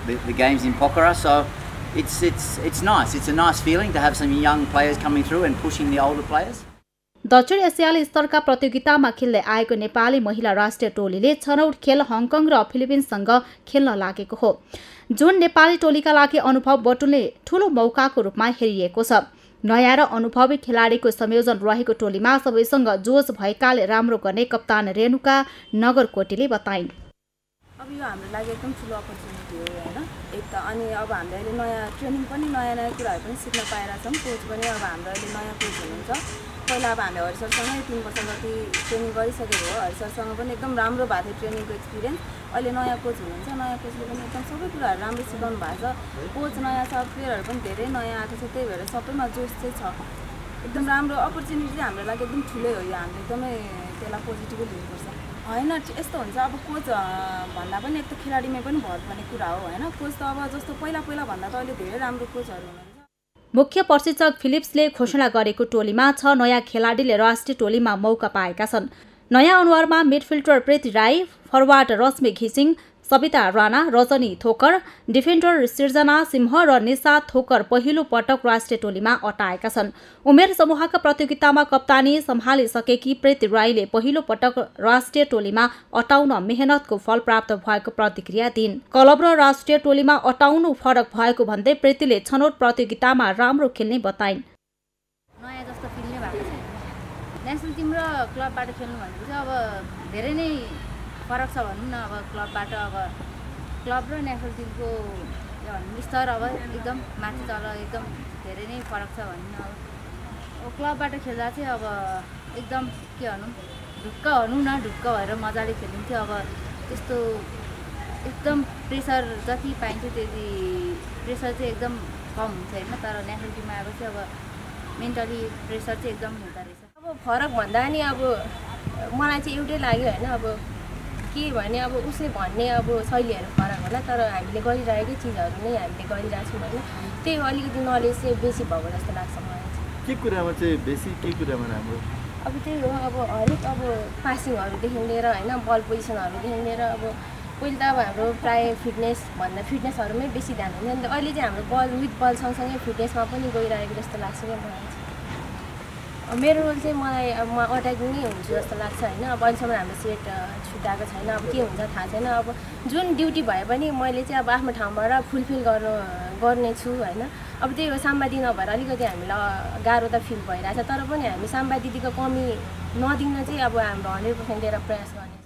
the games in Pokhara. So it's nice. It's a nice feeling to have some young players coming through and pushing the older players. दक्षिण एसियाली स्तरका प्रतियोगितामा खेल्दै आएको नेपाली महिला राष्ट्रिय टोलीले छनौट खेल हङकङ र फिलिपिन्ससँग खेल्न लागेको हो, जुन नेपाली टोलीका लागि अनुभव बटुल्ने ठूलो मौकाको रूपमा हेरिएको छ। नयाँ र अनुभवी खेलाडीको संयोजन रहेको टोलीमा सबैसँग जोस भएकाले राम्रो गर्ने कप्तान रेणुका नगरकोटीले बताइन्। अब यो हाम्रो लागि एकदम ठुलो अपर्च्युनिटी हो हैन। एक त अनि अब हामीले अहिले नयाँ ट्रेनिङ पनि नयाँ कुराहरू पनि सिक्न पाइरहेका छौँ। कोच पनि अब हाम्रो अहिले नयाँ कोच हुनुहुन्छ। पहिला अब हामीले हरिसरसँगै 3 वर्ष जति ट्रेनिङ गरिसकेको हो। हरिसरसँग पनि एकदम राम्रो भएको थियो ट्रेनिङको एक्सपिरियन्स। अहिले नयाँ कोच हुनुहुन्छ। नयाँ कोचले पनि एकदम सबै कुराहरू राम्रो सिकाउनु भएको छ। कोच नयाँ छ, प्लेयरहरू पनि धेरै नयाँ आएको छ। त्यही भएर सबैमा जोस चाहिँ छ। एकदम राम्रो अपर्च्युनिटी चाहिँ हाम्रो लागि एकदम ठुलै हो। यो हामीले एकदमै त्यसलाई पोजिटिभली लिनुपर्छ। हैन यस्तो हुन्छ अब कोच भन्दा पनि एक त खेलाडीमै पनि भर पर्ने कुरा हो हैन। कोच त अब जस्तो पहिला भन्दा त अहिले धेरै राम्रो कोचहरू हुनुहुन्छ। मुख्य प्रशिक्षक फिलिप्सले घोषणा गरेको टोलीमा 6 नयाँ खेलाडीले राष्ट्रिय टोलीमा मौका पाएका छन्। नयाँ अनुहारमा मिडफिल्डर प्रीति राई, फरवार्ड रश्मि घिसिङ, सविता राणा, रजनी थोकर, डिफेन्डर सिर्जना सिंह र निशा थोकर पहिलो पटक राष्ट्रिय टोलीमा अटाएका छन्। उमेर समूहका प्रतियोगितामा कप्तानी सम्हालिसकेकी प्रीति राईले पहिलो पटक राष्ट्रिय टोलीमा अटाउन मेहनतको फल प्राप्त भएको प्रतिक्रिया दिइन्। क्लब र राष्ट्रिय टोलीमा अटाउनु फरक भएको भन्दै प्रीतिले छनौट प्रतियोगितामा राम्रो खेल्ने बताइन्। नयाँ जस्तो फिल नै भएको छैन। नेसनल टिम र क्लबबाट खेल्नु भनेको चाहिँ अब धेरै नै फरक छ भनौँ न। अब क्लबबाट अब क्लब र नेसनल टिमको स्तर अब एकदम माथि तल एकदम धेरै नै फरक छ भनौँ न। अब क्लबबाट खेल्दा चाहिँ अब एकदम के भनौँ ढुक्क भएर मजाले खेलिन्थ्यो। अब त्यस्तो एकदम प्रेसर जति पाइन्थ्यो त्यति प्रेसर चाहिँ एकदम कम हुन्छ होइन। तर नेसनल टिममा आएपछि अब मेन्टली प्रेसर चाहिँ एकदम हुँदो रहेछ। अब फरक भन्दा नि अब मलाई चाहिँ एउटै लाग्यो होइन। अब के भने अब उसले भन्ने अब शैलीहरू फरक होला, तर हामीले गरिरहेकै चिजहरू नै हामीले गरिरहेको छौँ होइन। त्यही अलिकति नलेज चाहिँ बेसी भएको जस्तो लाग्छ मलाई चाहिँ। के कुरामा चाहिँ बेसी, के कुरामा राम्रो? अब त्यही हो अब हरेक अब पासिङहरूदेखि लिएर होइन बल पोजिसनहरूदेखि लिएर अब पहिले त अब हाम्रो प्रायः फिटनेसहरूमै बेसी ध्यान हुन्थ्यो नि त। अहिले चाहिँ हाम्रो बल विथ बल सँगसँगै फिटनेसमा पनि गइरहेको जस्तो लाग्छ क्या मलाई चाहिँ। मेरो रोल चाहिँ मलाई अब म अट्याकिङ नै हुन्छु जस्तो लाग्छ होइन। अब अहिलेसम्म हाम्रो सेट छुट्याएको छैन। अब के हुन्छ थाहा छैन। अब जुन ड्युटी भए पनि मैले चाहिँ अब आफ्नो ठाउँबाट फुलफिल गर्नेछु होइन। अब त्यही हो साम्बादी नभएर अलिकति हामीलाई गाह्रो त फिल भइरहेछ, तर पनि हामी साम्बादीको कमी नदिन चाहिँ अब हाम्रो 100% दिएर प्रयास गर्ने।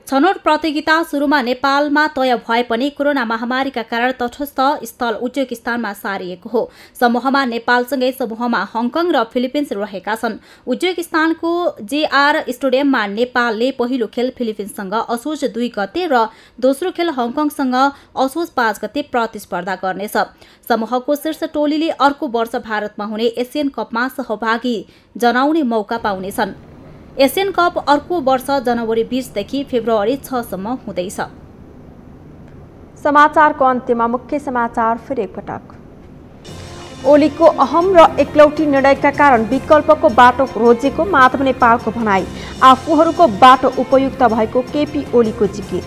छनौट प्रतियोगिता सुरुमा नेपालमा तय भए पनि कोरोना महामारीका कारण तटस्थ स्थल उज्बेकिस्तानमा सारिएको हो। समूहमा नेपालसँगै समूहमा हङकङ र फिलिपिन्स रहेका छन्। उज्बेकिस्तानको जेआर स्टेडियममा नेपालले पहिलो खेल फिलिपिन्ससँग असोज 2 गते र दोस्रो खेल हङकङसँग असोज 5 गते प्रतिस्पर्धा गर्नेछ। समूहको शीर्ष टोलीले अर्को वर्ष भारतमा हुने एसियन कपमा सहभागी जनाउने मौका पाउनेछन्। एसियन कप अर्को वर्ष जनवरी 20 देखि फेब्रुअरी 6 सम्म हुँदैछ। समाचारको अन्त्यमा मुख्य समाचार फेरि एकपटक। ओलीको अहम र एकलौटी निर्णयका कारण विकल्पको बाटो रोजेको माधव नेपालको भनाई। आफूहरूको बाटो उपयुक्त भएको केपी ओलीको जिकिर।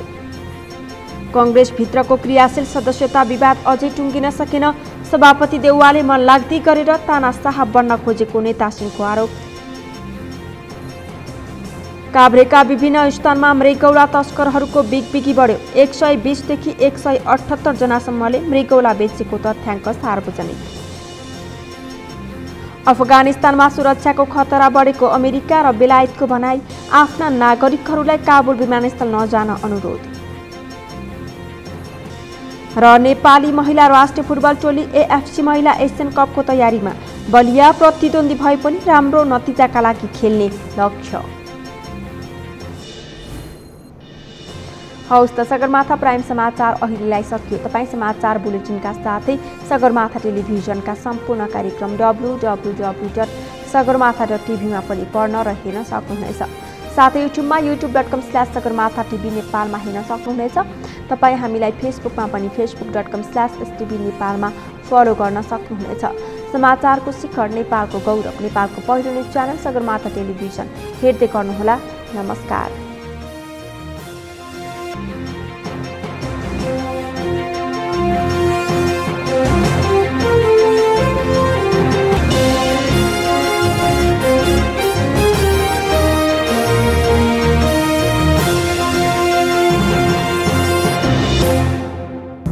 कांग्रेस भित्रको क्रियाशील सदस्यता विवाद अझै टुङ्गिन सकेन। सभापति देउवाले मन लाग्दै गरेर तानाशाह बन्न खोजेको नेता सिंहको आरोप। काभ्रेका विभिन्न स्थानमा मृगौला तस्करहरूको बिगबिगी बढ्यो। 120 देखि 178 जनासम्मले मृगौला बेचेको तथ्याङ्क सार्वजनिक। अफगानिस्तानमा सुरक्षाको खतरा बढेको अमेरिका र बेलायतको भनाई। आफ्ना नागरिकहरूलाई काबुल विमानस्थल नजान अनुरोध। र नेपाली महिला राष्ट्रिय फुटबल टोली एएफसी महिला एसियन कपको तयारीमा। बलिया प्रतिद्वन्दी भए पनि राम्रो नतिजाका लागि खेल्ने लक्ष्य। हौस् त सगरमाथा प्राइम समाचार अहिलेलाई सकियो। तपाईँ समाचार बुलेटिनका साथै सगरमाथा टेलिभिजनका सम्पूर्ण कार्यक्रम www सगरमाथा.tv मा पनि पढ्न र हेर्न सक्नुहुनेछ। साथै युट्युबमा youtube.com/सगरमाथा TV नेपालमा हेर्न सक्नुहुनेछ। तपाईँ हामीलाई फेसबुकमा पनि facebook.com/stv नेपालमा फलो गर्न सक्नुहुनेछ। समाचारको शिखर, नेपालको गौरव, नेपालको पहिलो न्युज च्यानल सगरमाथा टेलिभिजन हेर्दै गर्नुहोला। नमस्कार।